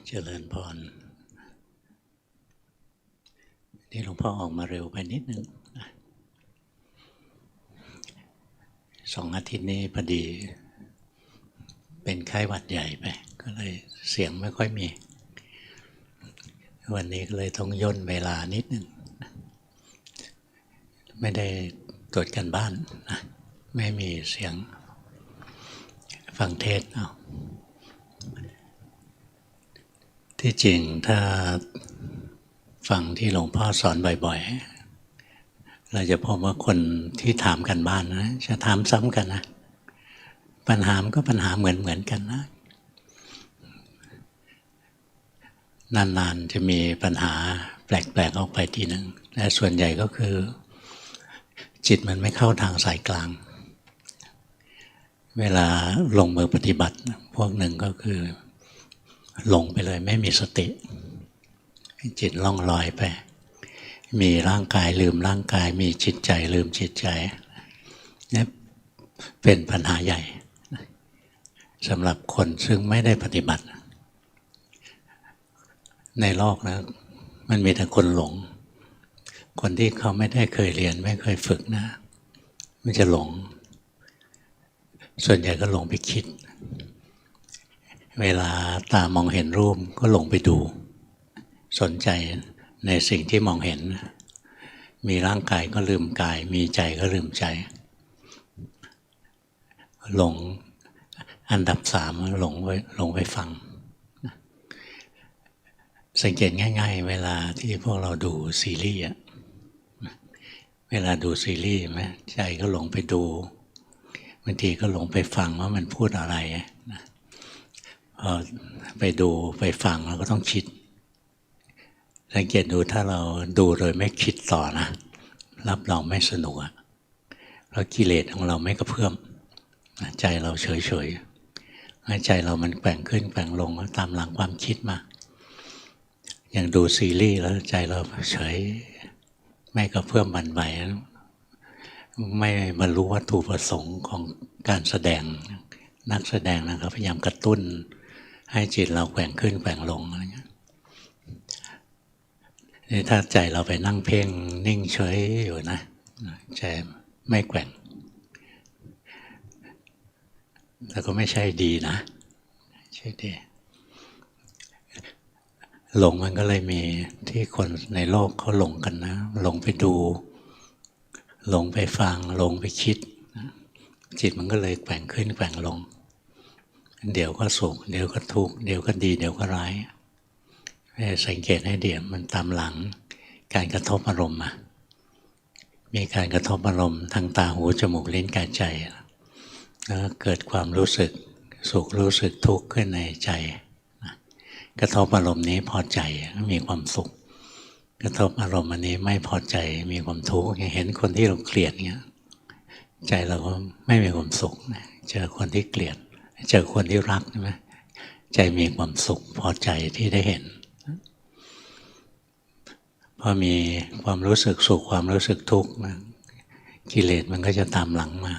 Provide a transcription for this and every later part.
เจริญพรนี่หลวงพ่อออกมาเร็วไปนิดนึง2 อาทิตย์นี้พอดีเป็นไข้หวัดใหญ่ไปก็เลยเสียงไม่ค่อยมีวันนี้ก็เลยต้องย่นเวลานิดนึงไม่ได้ตรวจกันบ้านนะไม่มีเสียงฟังเทศเอาที่จริงถ้าฟังที่หลวงพ่อสอนบ่อยๆเราจะพบว่าคนที่ถามกันบ้านนะจะถามซ้ำกันนะปัญหามันก็ปัญหาเหมือนกันนะนานๆจะมีปัญหาแปลกๆออกไปทีหนึ่งแต่ส่วนใหญ่ก็คือจิตมันไม่เข้าทางสายกลางเวลาลงมือปฏิบัติพวกหนึ่งก็คือหลงไปเลยไม่มีสติจิตล่องลอยไปมีร่างกายลืมร่างกายมีจิตใจลืมจิตใจนี่เป็นปัญหาใหญ่สำหรับคนซึ่งไม่ได้ปฏิบัติในโลกนะมันมีแต่คนหลงคนที่เขาไม่ได้เคยเรียนไม่เคยฝึกนะมันจะหลงส่วนใหญ่ก็หลงไปคิดเวลาตามองเห็นรูปก็หลงไปดูสนใจในสิ่งที่มองเห็นมีร่างกายก็ลืมกายมีใจก็ลืมใจหลงอันดับ3หลงไปฟังสังเกตง่ายๆเวลาที่พวกเราดูซีรีส์เวลาดูซีรีส์ไหมใจก็หลงไปดูบางทีก็หลงไปฟังว่ามันพูดอะไรพอไปดูไปฟังเราก็ต้องคิดสังเกตดูถ้าเราดูโดยไม่คิดต่อนะรับรองไม่สนุกเพราะกิเลสของเราไม่กระเพื่อมใจเราเฉยๆใจเรามันแกว่งขึ้นแกว่งลงตามหลังความคิดมาอย่างดูซีรีส์แล้วใจเราเฉยไม่กระเพื่อมบั่นไหวไม่บรรลุวัตถุประสงค์ของการแสดงนักแสดงนะครับพยายามกระตุ้นให้จิตเราแกว่งขึ้นแกว่งลงอะไรเงี้ยนี่ถ้าใจเราไปนั่งเพ่งนิ่งเฉยอยู่นะใจไม่แกว่งแต่ก็ไม่ใช่ดีนะใช่ดีหลงมันก็เลยมีที่คนในโลกเขาหลงกันนะหลงไปดูหลงไปฟังหลงไปคิดจิตมันก็เลยแกว่งขึ้นแกว่งลงเดี๋ยวก็สุขเดี๋ยวก็ทุกข์เดี๋ยวก็ดีเดี๋ยวก็ร้ายสังเกตให้เดี๋ยวมันตามหลังการกระทบอารมณ์มีการกระทบอารมณ์ทางตาหูจมูกลิ้นกายใจแล้วเกิดความรู้สึกสุขรู้สึกทุกข์ขึ้นในใจกระทบอารมณ์นี้พอใจมีความสุขกระทบอารมณ์อันนี้ไม่พอใจมีความทุกข์เห็นคนที่เราเกลียดเงี้ยใจเราก็ไม่มีความสุขเจอคนที่เกลียดเจอคนที่รักใช่ไหมใจมีความสุขพอใจที่ได้เห็นพอมีความรู้สึกสุขความรู้สึกทุกข์นะกิเลสมันก็จะตามหลังมา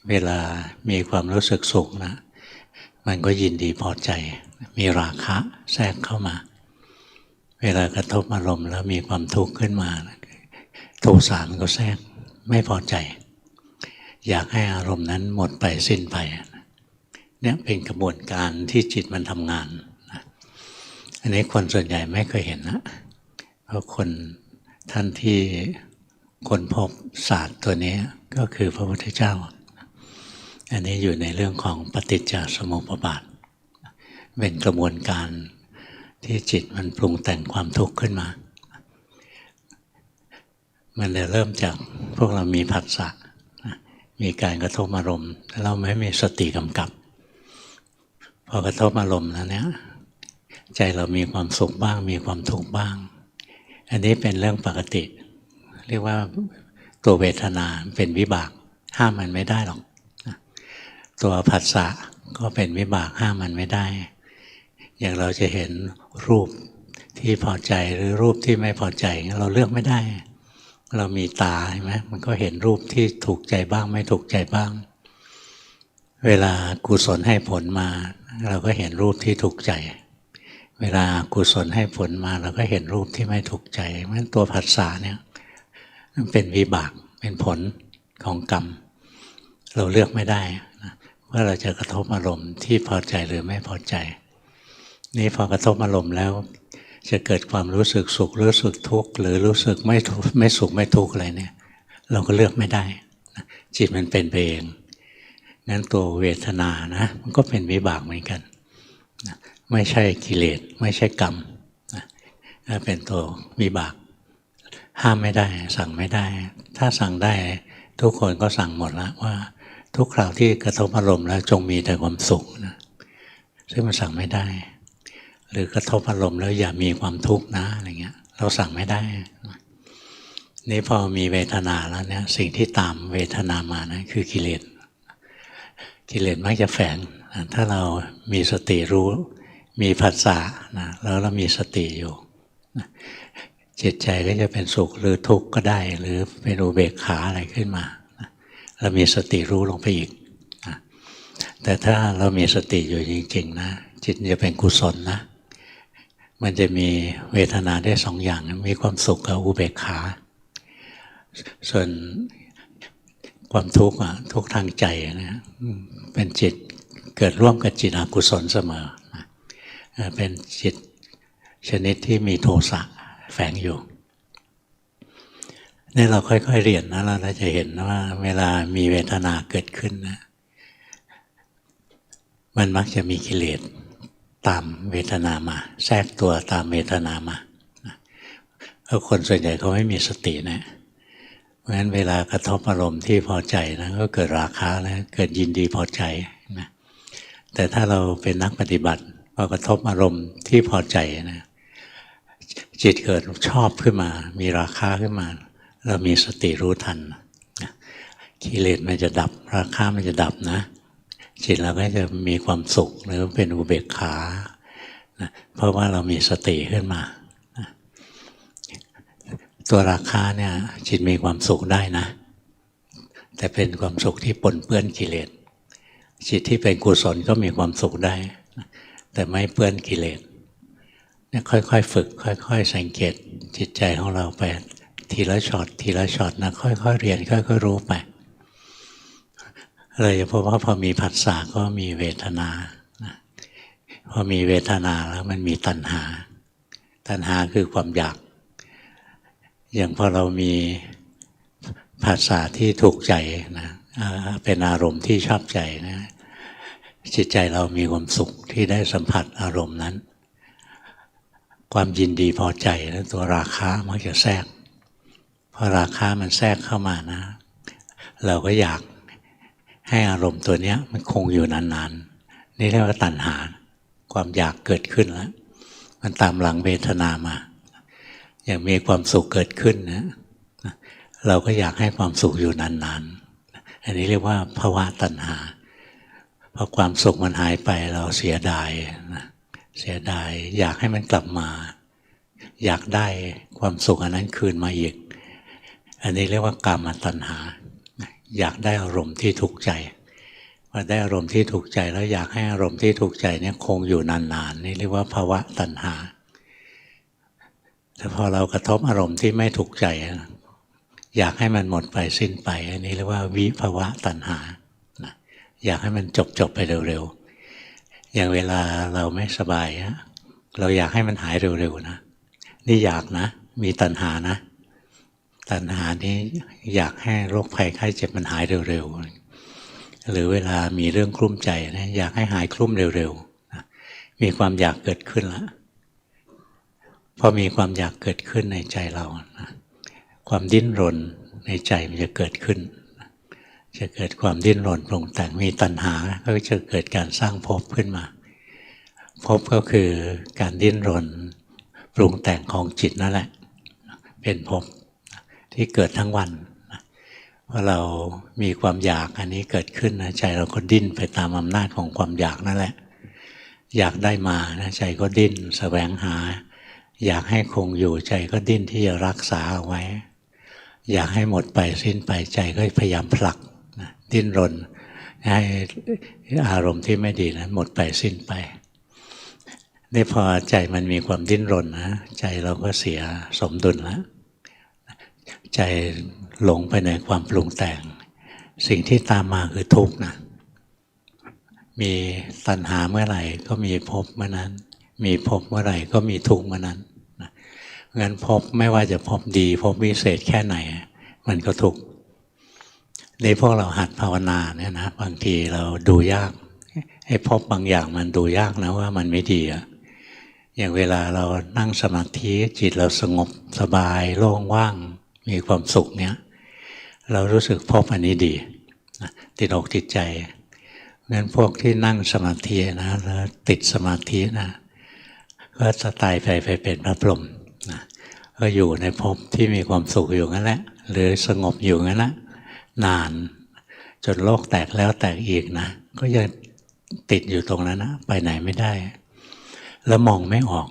เวลามีความรู้สึกสุขนะมันก็ยินดีพอใจมีราคะแทรกเข้ามาเวลากระทบอารมณ์แล้วมีความทุกข์ขึ้นมาโทสะมันก็แทรกไม่พอใจอยากให้อารมณ์นั้นหมดไปสิ้นไปเนี่ยเป็นกระบวนการที่จิตมันทำงานอันนี้คนส่วนใหญ่ไม่เคยเห็นนะเพราะคนท่านที่ค้นพบศาสตร์ตัวนี้ก็คือพระพุทธเจ้าอันนี้อยู่ในเรื่องของปฏิจจสมุปบาทเป็นกระบวนการที่จิตมันปรุงแต่งความทุกข์ขึ้นมามันจะเริ่มจากพวกเรามีผัสสะมีการกระทบอารมณ์เราไม่มีสติกำกับพอกระทบอารมณ์แล้วเนี่ยใจเรามีความสุขบ้างมีความทุกข์บ้างอันนี้เป็นเรื่องปกติเรียกว่าตัวเวทนาเป็นวิบากห้ามมันไม่ได้หรอกตัวผัสสะก็เป็นวิบากห้ามมันไม่ได้อย่างเราจะเห็นรูปที่พอใจหรือรูปที่ไม่พอใจเราเลือกไม่ได้เรามีตาใช่ไหมมันก็เห็นรูปที่ถูกใจบ้างไม่ถูกใจบ้างเวลากุศลให้ผลมาเราก็เห็นรูปที่ถูกใจ เวลากุศลให้ผลมาเราก็เห็นรูปที่ไม่ถูกใจเพราะฉะนั้นตัวผัสสะเนี่ยมันเป็นวิบากเป็นผลของกรรมเราเลือกไม่ได้นะว่าเราจะกระทบอารมณ์ที่พอใจหรือไม่พอใจนี่พอกระทบอารมณ์แล้วจะเกิดความรู้สึกสุขรู้สึกทุกข์หรือรู้สึกไม่ทุกข์ไม่สุขไม่ทุกข์อะไรเนี่ยเราก็เลือกไม่ได้นะจิตมันเป็นไปเองงั้นตัวเวทนานะมันก็เป็นวิบากเหมือนกันนะไม่ใช่กิเลสไม่ใช่กรรมนะเป็นตัววิบากห้ามไม่ได้สั่งไม่ได้ถ้าสั่งได้ทุกคนก็สั่งหมดแล้วว่าทุกคราวที่กระทบอารมณ์แล้วจงมีแต่ความสุขนะซึ่งมันสั่งไม่ได้หรือกระทบอารมณ์แล้วอย่ามีความทุกข์นะอะไรเงี้ยเราสั่งไม่ได้นี่พอมีเวทนาแล้วเนี่ยสิ่งที่ตามเวทนามานะคือกิเลสกิเลสมักจะแฝงถ้าเรามีสติรู้มีผัสสะนะแล้วเรามีสติอยู่จิตใจก็จะเป็นสุขหรือทุกข์ก็ได้หรือเป็นอุเบกขาอะไรขึ้นมาเรามีสติรู้ลงไปอีกนะแต่ถ้าเรามีสติอยู่จริงๆนะจิตจะเป็นกุศลนะมันจะมีเวทนาได้สองอย่างมีความสุขกับอุเบกขาส่วนความทุกข์ทุกข์ทางใจนะเป็นจิตเกิดร่วมกับจิตอกุศลเสมอนะเป็นจิตชนิดที่มีโทสะแฝงอยู่นี่เราค่อยๆเรียนนะเราจะเห็นว่าเวลามีเวทนาเกิดขึ้นนะมันมักจะมีกิเลสตามเวทนามาแทรกตัวตามเวทนามาเพราะคนส่วนใหญ่เขาไม่มีสตินะเพราะฉะนั้นเวลากระทบอารมณ์ที่พอใจนะก็เกิดราคะแล้วเกิดยินดีพอใจนะแต่ถ้าเราเป็นนักปฏิบัติพอกระทบอารมณ์ที่พอใจนะจิตเกิดชอบขึ้นมามีราคะขึ้นมาเรามีสติรู้ทันนะกิเลสมันจะดับราคะมันจะดับนะจิตเราก็จะมีความสุขหรือเป็นอุเบกขานะเพราะว่าเรามีสติขึ้นมานะตัวราคะเนี่ยจิตมีความสุขได้นะแต่เป็นความสุขที่ปนเปื้อนกิเลสจิตที่เป็นกุศลก็มีความสุขได้แต่ไม่เปื้อนกิเลสเนี่ยค่อยๆฝึกค่อยๆสังเกตจิตใจของเราไปทีละช็อตทีละช็อตนะค่อยๆเรียนค่อยๆรู้ไปเลยเพราะว่าพอมีผัสสะก็มีเวทนาพอมีเวทนาแล้วมันมีตัณหาตัณหาคือความอยากอย่างพอเรามีผัสสะที่ถูกใจนะเป็นอารมณ์ที่ชอบใจนะจิตใจเรามีความสุขที่ได้สัมผัสอารมณ์นั้นความยินดีพอใจแล้วตัวราคะมักจะแทรกพอราคะมันแทรกเข้ามานะเราก็อยากให้อารมณ์ตัวนี้มันคงอยู่นานๆนี่เรียกว่าตัณหาความอยากเกิดขึ้นแล้วมันตามหลังเวทนามาอย่างมีความสุขเกิดขึ้นนะเราก็อยากให้ความสุขอยู่นานๆอันนี้เรียกว่าภวะตัณหาพอความสุขมันหายไปเราเสียดายนะเสียดายอยากให้มันกลับมาอยากได้ความสุขอันนั้นคืนมาอีกอันนี้เรียกว่ากามตัณหาอยากได้อารมณ์ที่ถูกใจพอได้อารมณ์ที่ถูกใจแล้วอยากให้อารมณ์ที่ถูกใจเนี่ยคงอยู่นานๆนี่เรียกว่าภวะตัณหาแต่พอเรากระทบอารมณ์ที่ไม่ถูกใจอยากให้มันหมดไปสิ้นไปอันนี้เรียกว่าวิภวะตัณหาอยากให้มันจบไปเร็วๆอย่างเวลาเราไม่สบายเราอยากให้มันหายเร็วๆนะนี่อยากนะมีตัณหานะตัณหานี้อยากให้โรคภัยไข้เจ็บมันหายเร็วๆหรือเวลามีเรื่องคลุ้มใจนะอยากให้หายคลุ้มเร็วๆมีความอยากเกิดขึ้นแล้วพอมีความอยากเกิดขึ้นในใจเรานะความดิ้นรนในใจมันจะเกิดขึ้นจะเกิดความดิ้นรนปรุงแต่งมีตัณหาก็จะเกิดการสร้างภพขึ้นมาภพก็คือการดิ้นรนปรุงแต่งของจิตนั่นแหละเป็นภพที่เกิดทั้งวันพอเรามีความอยากอันนี้เกิดขึ้นนะใจเราก็ดิ้นไปตามอำนาจของความอยากนั่นแหละอยากได้มานะใจก็ดิ้นแสวงหาอยากให้คงอยู่ใจก็ดิ้นที่จะรักษาเอาไว้อยากให้หมดไปสิ้นไปใจก็พยายามผลักดิ้นรนให้อารมณ์ที่ไม่ดีนั้นหมดไปสิ้นไป นี่พอใจมันมีความดิ้นรนนะใจเราก็เสียสมดุลแล้วใจหลงไปในความปรุงแต่งสิ่งที่ตามมาคือทุกข์นะมีตัณหาเมื่อไหร่ก็มีภพเมื่อนั้นมีภพเมื่อไหร่ก็มีทุกข์เมื่อนั้นงั้นภพไม่ว่าจะภพดีภพวิเศษแค่ไหนมันก็ทุกข์ในพวกเราหัดภาวนาเนี่ยนะบางทีเราดูยากไอ้ภพบางอย่างมันดูยากนะว่ามันไม่ดีอะอย่างเวลาเรานั่งสมาธิจิตเราสงบสบายโล่งว่างมีความสุขเนี้ยเรารู้สึกภพอันนี้ดีติดอกติดใจงั้นพวกที่นั่งสมาธินะแล้วติดสมาธินะก็จะตายไปเป็นพระพรหมนะก็อยู่ในภพที่มีความสุขอยู่งั้นแหละหรือสงบอยู่งั้นแหละนานจนโลกแตกแล้วแตกอีกนะก็ยังติดอยู่ตรงนั้นนะไปไหนไม่ได้แล้วมองไม่ออก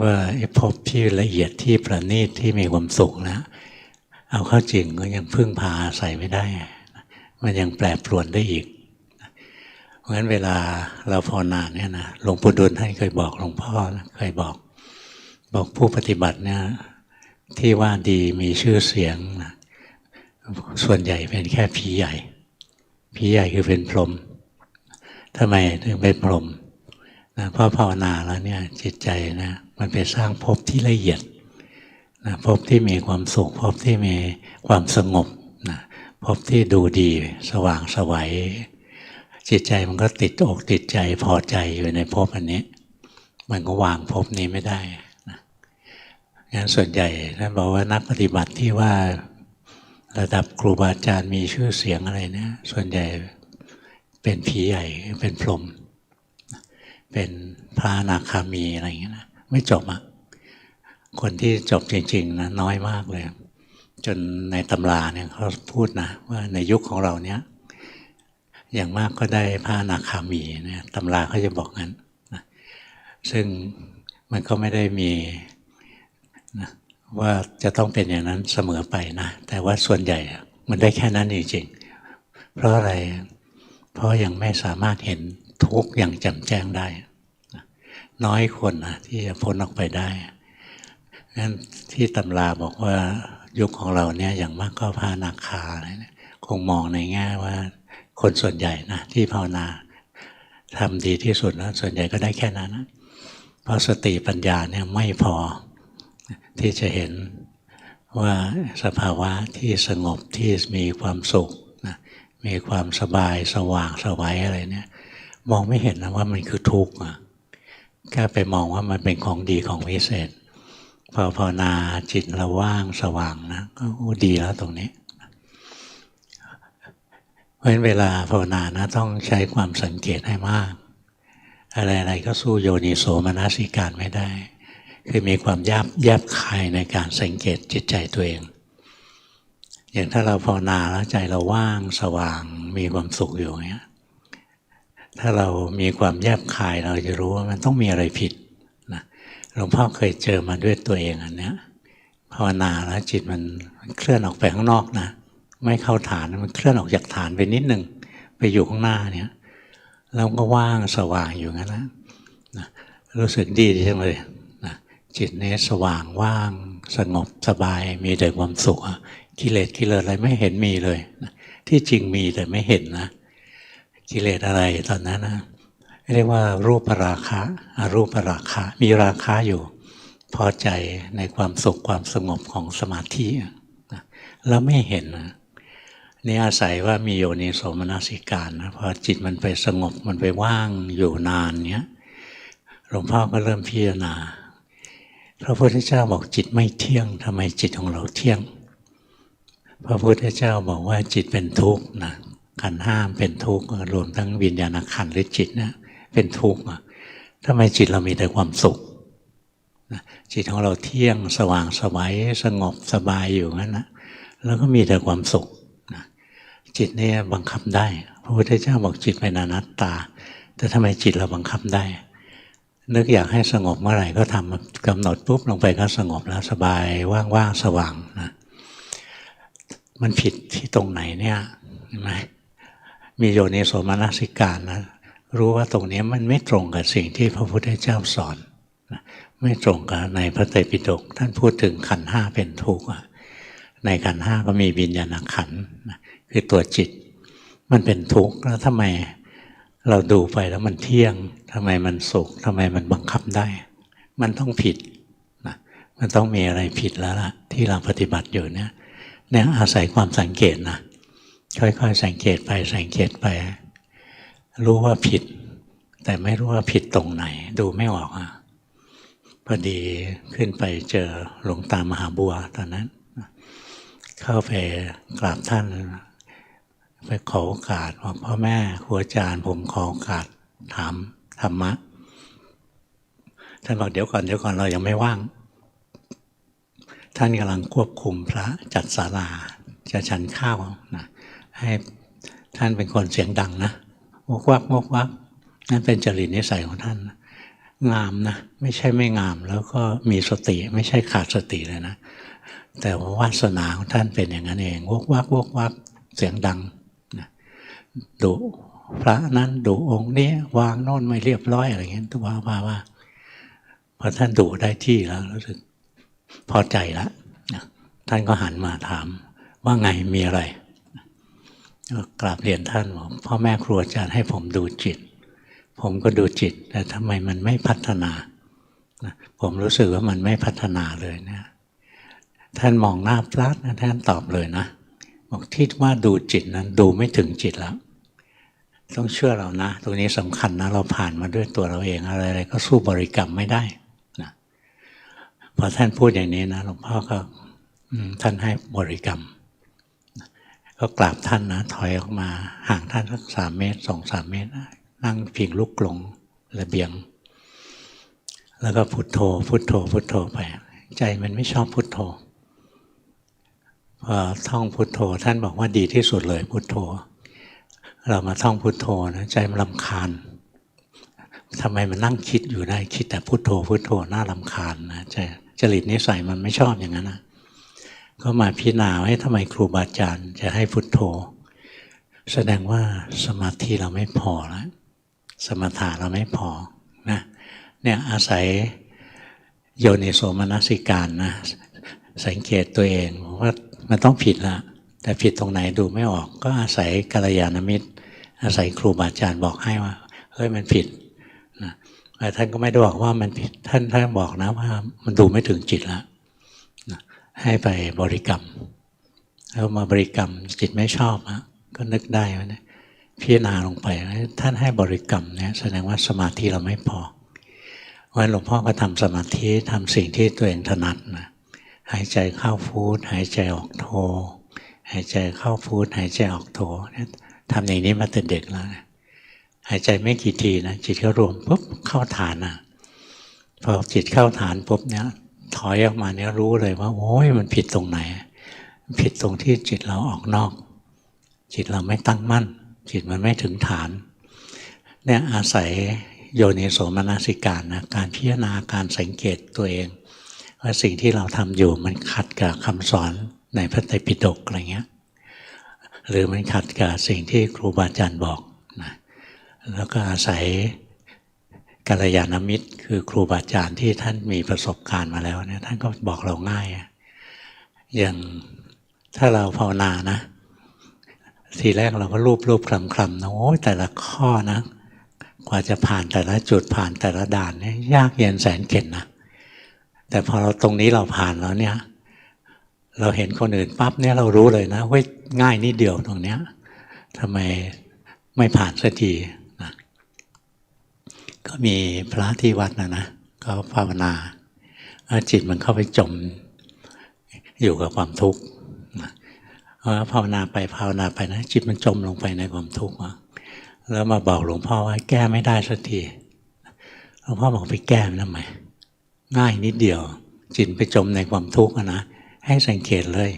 ว่าไอ้ภพที่ละเอียดที่ประณีตที่มีความสุขนะเอาเข้าจริงก็ยังพึ่งพาอาศัยไม่ได้มันยังแปรปรวนได้อีกเพราะฉะนั้นเวลาเราภาวนาเนี่ยนะหลวงปู่ดูลท่านเคยบอกหลวงพ่อเคยบอกผู้ปฏิบัติเนี่ยที่ว่าดีมีชื่อเสียงนะส่วนใหญ่เป็นแค่ผีใหญ่คือเป็นพรหมทำไมถึงเป็นพรหมนะเพราะภาวนาแล้วเนี่ยจิตใจนะมันไปสร้างภพที่ละเอียดนะภพที่มีความสุขภพที่มีความสงบนะภพที่ดูดีสว่างไสวจิตใจมันก็ติดอกติดใจพอใจอยู่ในภพอันนี้มันก็วางภพนี้ไม่ได้นะงั้นส่วนใหญ่ท่านบอกว่านักปฏิบัติที่ว่าระดับครูบาอาจารย์มีชื่อเสียงอะไรเนี่ยส่วนใหญ่เป็นผีใหญ่เป็นพรหมเป็นพระอนาคามีอะไรอย่างเงี้ยนะไม่จบอ่ะคนที่จบจริงๆนะน้อยมากเลยจนในตำราเนี่ยเขาพูดนะว่าในยุคของเราเนี้ยอย่างมากก็ได้พระอนาคามีเนี่ยตำราเขาจะบอกงั้นนะซึ่งมันก็ไม่ได้มีนะว่าจะต้องเป็นอย่างนั้นเสมอไปนะแต่ว่าส่วนใหญ่มันได้แค่นั้นจริงๆเพราะอะไรเพราะยังไม่สามารถเห็นทุกข์อย่างแจ่มแจ้งได้น้อยคนนะที่จะพ้นออกไปได้งั้นที่ตำราบอกว่ายุคของเราเนี่ยอย่างมากก็พระอนาคาอะไรเนี่ยคงมองในแง่ว่าคนส่วนใหญ่นะที่ภาวนาทำดีที่สุดแล้วส่วนใหญ่ก็ได้แค่นั้นนะเพราะสติปัญญาเนี่ยไม่พอที่จะเห็นว่าสภาวะที่สงบที่มีความสุขนะมีความสบายสว่างไสวอะไรเนี่ยมองไม่เห็นนะว่ามันคือทุกข์แค่ไปมองว่ามันเป็นของดีของวิเศษพอภาวนาจิตเราว่างสว่างนะก็ดีแล้วตรงนี้เพราะฉะนั้นเวลาภาวนานะต้องใช้ความสังเกตให้มากอะไรๆก็สู้โยนิโสมนสิการไม่ได้คือมีความแยบคายในการสังเกตจิตใจตัวเองอย่างถ้าเราภาวนาแล้วใจเราว่างสว่างมีความสุขอยู่อย่างเงี้ยถ้าเรามีความแยบคายเราจะรู้ว่ามันต้องมีอะไรผิดนะหลวงพ่อเคยเจอมาด้วยตัวเองอันเนี้ยภาวนาแล้วจิตมันเคลื่อนออกไปข้างนอกนะไม่เข้าฐานมันเคลื่อนออกจากฐานไปนิดหนึ่งไปอยู่ข้างหน้าเนี่ยแล้วก็ว่างสว่างอยู่งั้นนะรู้สึกดีจังเลยนะจิตนี้สว่างว่างสงบสบายมีแต่ความสุขกิเลสอะไรไม่เห็นมีเลยนะที่จริงมีแต่ไม่เห็นนะกิเลสอะไรตอนนั้นนะเรียกว่ารูปราคะอรูปราคะมีราคะอยู่พอใจในความสุขความสงบของสมาธินะแล้วไม่เห็นนะนี่อาศัยว่ามีโยนิโสมนสิการนะพอจิตมันไปสงบมันไปว่างอยู่นานเนี้ยหลวงพ่อก็เริ่มพิจารณาพระพุทธเจ้าบอกจิตไม่เที่ยงทำไมจิตของเราเที่ยงพระพุทธเจ้าบอกว่าจิตเป็นทุกข์นะขันธ์ห้าเป็นทุกข์รวมทั้งวิญญาณขันธ์หรือจิตเนี่ยเป็นทุกข์ทำไมจิตเรามีแต่ความสุขจิตของเราเที่ยงสว่างไสวสงบสบายอยู่งั้นนะแล้วก็มีแต่ความสุขจิตนี่บังคับได้พระพุทธเจ้าบอกจิตเป็นอนัตตาแต่ทำไมจิตเราบังคับได้นึกอยากให้สงบเมื่อไหร่ก็ทำกำหนดปุ๊บลงไปก็สงบแล้วสบายว่างๆสว่างนะมันผิดที่ตรงไหนเนี่ยเห็นไหมมีโยนิโสมนสิการนะ รู้ว่าตรงนี้มันไม่ตรงกับสิ่งที่พระพุทธเจ้าสอนนะไม่ตรงกับในพระไตรปิฎกท่านพูดถึงขันธ์ห้าเป็นทุกข์ในขันธ์ห้าก็มีวิญญาณขันธ์คือตัวจิตมันเป็นทุกข์แล้วทำไมเราดูไปแล้วมันเที่ยงทำไมมันสุขทำไมมันบังคับได้มันต้องผิดนะมันต้องมีอะไรผิดแล้วล่ะที่เราปฏิบัติอยู่เนี่ยอาศัยความสังเกตนะค่อยๆสังเกตไปสังเกตไปรู้ว่าผิดแต่ไม่รู้ว่าผิดตรงไหนดูไม่ออกพอดีขึ้นไปเจอหลวงตามหาบัวตอนนั้นเข้าไปกราบท่านไปขอโอกาสบอกพ่อแม่ครูอาจารย์ผมขอโอกาสถามธรรมะท่านบอกเดี๋ยวก่อนเรายังไม่ว่างท่านกำลังควบคุมพระจัดศาลาจะฉันข้าวนะให้ท่านเป็นคนเสียงดังนะวกวักนั่นเป็นจริตนิสัยของท่านงามนะไม่ใช่ไม่งามแล้วก็มีสติไม่ใช่ขาดสติเลยนะแต่ว่าวาสนาของท่านเป็นอย่างนั้นเองวกวักเสียงดังนะดุพระนั้นดุองค์นี้วางโน่นไม่เรียบร้อยอะไรเงี้ยตัวว่าพอท่านดุได้ที่แล้วรู้สึกพอใจแล้วนะท่านก็หันมาถามว่าไงมีอะไรกราบเรียนท่านบอกพ่อแม่ครูอาจารย์ให้ผมดูจิตผมก็ดูจิตแต่ทำไมมันไม่พัฒนาผมรู้สึกว่ามันไม่พัฒนาเลยเนี่ยท่านมองหน้าพระนะท่านตอบเลยนะบอกที่ว่าดูจิตนั้นดูไม่ถึงจิตแล้วต้องเชื่อเรานะตรงนี้สำคัญนะเราผ่านมาด้วยตัวเราเองอะไรก็สู้บริกรรมไม่ได้นะพอท่านพูดอย่างนี้นะหลวงพ่อก็ท่านให้บริกรรมก็กราบท่านนะถอยออกมาห่างท่านสัก3 เมตร 2-3 เมตรนั่งพิงลุกลงระเบียงแล้วก็พุทโธไปใจมันไม่ชอบพุทโธพอท่องพุทโธท่านบอกว่าดีที่สุดเลยพุทโธเรามาท่องพุทโธนะใจมันรำคาญทำไมมันนั่งคิดอยู่ได้คิดแต่พุทโธน่ารำคาญนะใจจริตนิสัยมันไม่ชอบอย่างนั้นนะก็มาพิจารณาว่าทำไมครูบาอาจารย์จะให้พุทโธแสดงว่าสมาธิเราไม่พอแล้วสมถะเราไม่พอนะเนี่ยอาศัยโยนิโสมนสิการนะสังเกตตัวเองว่ามันต้องผิดละแต่ผิดตรงไหนดูไม่ออกก็อาศัยกัลยาณมิตรอาศัยครูบาอาจารย์บอกให้ว่าเฮ้ยมันผิดนะแต่ท่านก็ไม่ได้บอกว่ามันผิดท่านบอกนะว่ามันดูไม่ถึงจิตละนะให้ไปบริกรรมแล้วมาบริกรรมจิตไม่ชอบก็นึกได้ว่าเนี่ยพิจารณาลงไปท่านให้บริกรรมเนี่ยแสดงว่าสมาธิเราไม่พอวันหลวงพ่อก็ทำสมาธิทำสิ่งที่ตัวเองถนัดนะหายใจเข้าพุทหายใจออกโทหายใจเข้าพุทหายใจออกโททำอย่างนี้มาแต่เด็กแล้วนะหายใจไม่กี่ทีนะจิตก็รวมปุ๊บเข้าฐานนะพอจิตเข้าฐานปุ๊บเนี่ยถอยออกมาเนี่ยรู้เลยว่าโอ้ยมันผิดตรงไหนผิดตรงที่จิตเราออกนอกจิตเราไม่ตั้งมั่นจิตมันไม่ถึงฐานเนี่ยอาศัยโยนิโสมนสิการนะการพิจารณาการสังเกตตัวเองว่าสิ่งที่เราทำอยู่มันขัดกับคำสอนในพระไตรปิฎกอะไรเงี้ยหรือมันขัดกับสิ่งที่ครูบาอาจารย์บอกนะแล้วก็อาศัยกัลยาณมิตรคือครูบาอาจารย์ที่ท่านมีประสบการณ์มาแล้วเนี่ยท่านก็บอกเราง่ายอย่างถ้าเราภาวนานะทีแรกเราก็รูปคลำนะโอ้ยแต่ละข้อนะกว่าจะผ่านแต่ละจุดผ่านแต่ละด่านเนี่ยยากเย็นแสนเข็ญนะแต่พอเราตรงนี้เราผ่านแล้วเนี่ยเราเห็นคนอื่นปั๊บเนี่ยเรารู้เลยนะเว้ยง่ายนิดเดียวตรงเนี้ยทำไมไม่ผ่านสักทีนะก็มีพระที่วัดนะก็ภาวนาจิตมันเข้าไปจมอยู่กับความทุกข์ภาวนาไปนะจิตมันจมลงไปในความทุกข์แล้วมาบอกหลวงพ่อว่าแก้ไม่ได้สักทีหลวงพ่อบอกไปแก้มันทำไมง่ายนิดเดียวจิตไปจมในความทุกข์นะให้สังเกตเลย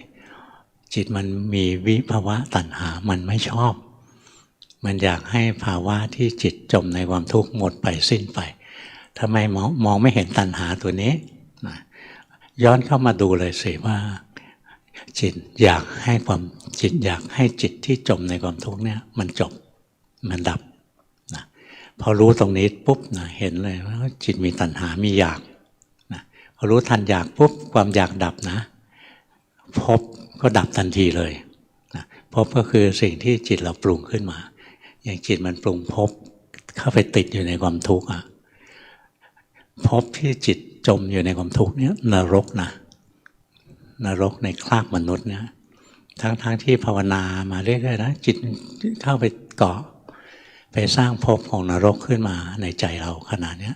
จิตมันมีวิภาวะตัณหามันไม่ชอบมันอยากให้ภาวะที่จิตจมในความทุกข์หมดไปสิ้นไปทำไมมองไม่เห็นตัณหาตัวนี้ย้อนเข้ามาดูเลยสิว่าจิตอยากให้จิตที่จมในความทุกข์เนี่ยมันจบมันดับนะ พอรู้ตรงนี้ปุ๊บนะเห็นเลยว่าจิตมีตัณหามีอยากนะพอรู้ทันอยากปุ๊บความอยากดับนะภพก็ดับทันทีเลยนะภพก็คือสิ่งที่จิตเราปรุงขึ้นมาอย่างจิตมันปรุงภพเข้าไปติดอยู่ในความทุกข์อ่ะภพที่จิตจมอยู่ในความทุกข์เนี้ยนรกนะนรกในคราบมนุษย์เนี่ยทั้งที่ภาวนามาเรื่อยๆนะจิตเข้าไปเกาะไปสร้างภพของนรกขึ้นมาในใจเราขนาดนี้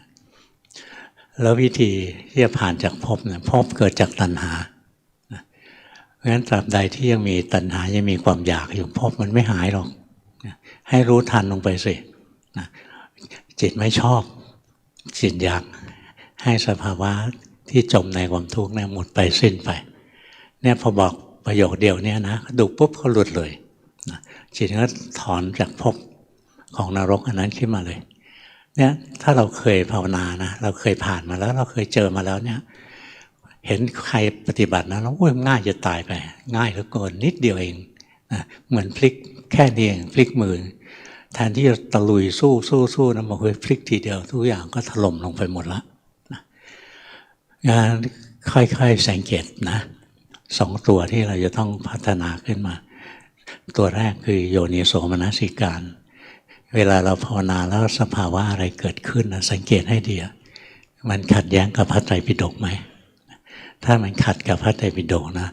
แล้ววิธีที่จะผ่านจากภพเนี่ยภพเกิดจากตัณหาเพราะฉะนั้นตราบใดที่ยังมีตัณหายังมีความอยากอยู่ภพมันไม่หายหรอกให้รู้ทันลงไปสิจิตไม่ชอบจิตอยากให้สภาวะที่จมในความทุกข์เนี่ยหมดไปสิ้นไปเนี่ยพอบอกประโยคเดียวเนี่ยนะดูปุ๊บเขาหลุดเลยจิตก็ถอนจากภพของนรกอันนั้นขึ้นมาเลยเนี่ยถ้าเราเคยภาวนานะเราเคยผ่านมาแล้วเราเคยเจอมาแล้วเนี่ยเห็นใครปฏิบัตินะแล้วง่ายจะตายไปง่ายเหลือเกินนิดเดียวเองนะเหมือนพลิกแค่นี้เองพลิกมือแทนที่จะตะลุยสู้นะบอกพลิกทีเดียวทุกอย่างก็ถล่มลงไปหมดแล้วนะงานค่อยๆสังเกตนะสองตัวที่เราจะต้องพัฒนาขึ้นมาตัวแรกคือโยนิโสมนสิการเวลาเราภาวนาแล้วสภาวะอะไรเกิดขึ้นนะสังเกตให้ดีมันขัดแย้งกับพระไตรปิฎกไหมถ้ามันขัดกับพระไตรปิฎกนะ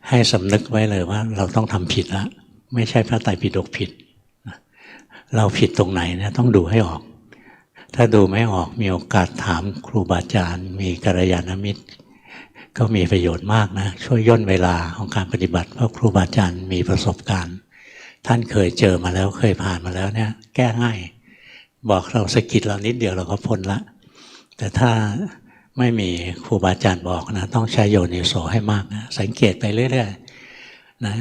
ให้สำนึกไว้เลยว่าเราต้องทำผิดแล้วไม่ใช่พระไตรปิฎกผิดเราผิดตรงไหนเนี่ยต้องดูให้ออกถ้าดูไม่ออกมีโอกาสถามครูบาอาจารย์มีกัลยาณมิตรก็มีประโยชน์มากนะช่วยย่นเวลาของการปฏิบัติเพราะครูบาอาจารย์มีประสบการณ์ท่านเคยเจอมาแล้วเคยผ่านมาแล้วเนี่ยแก้ง่ายบอกเราสะกิดเรานิดเดียวเราก็พ้นละแต่ถ้าไม่มีครูบาอาจารย์บอกนะต้องใช้โยนิโสให้มากนะสังเกตไปเรื่อยๆนะ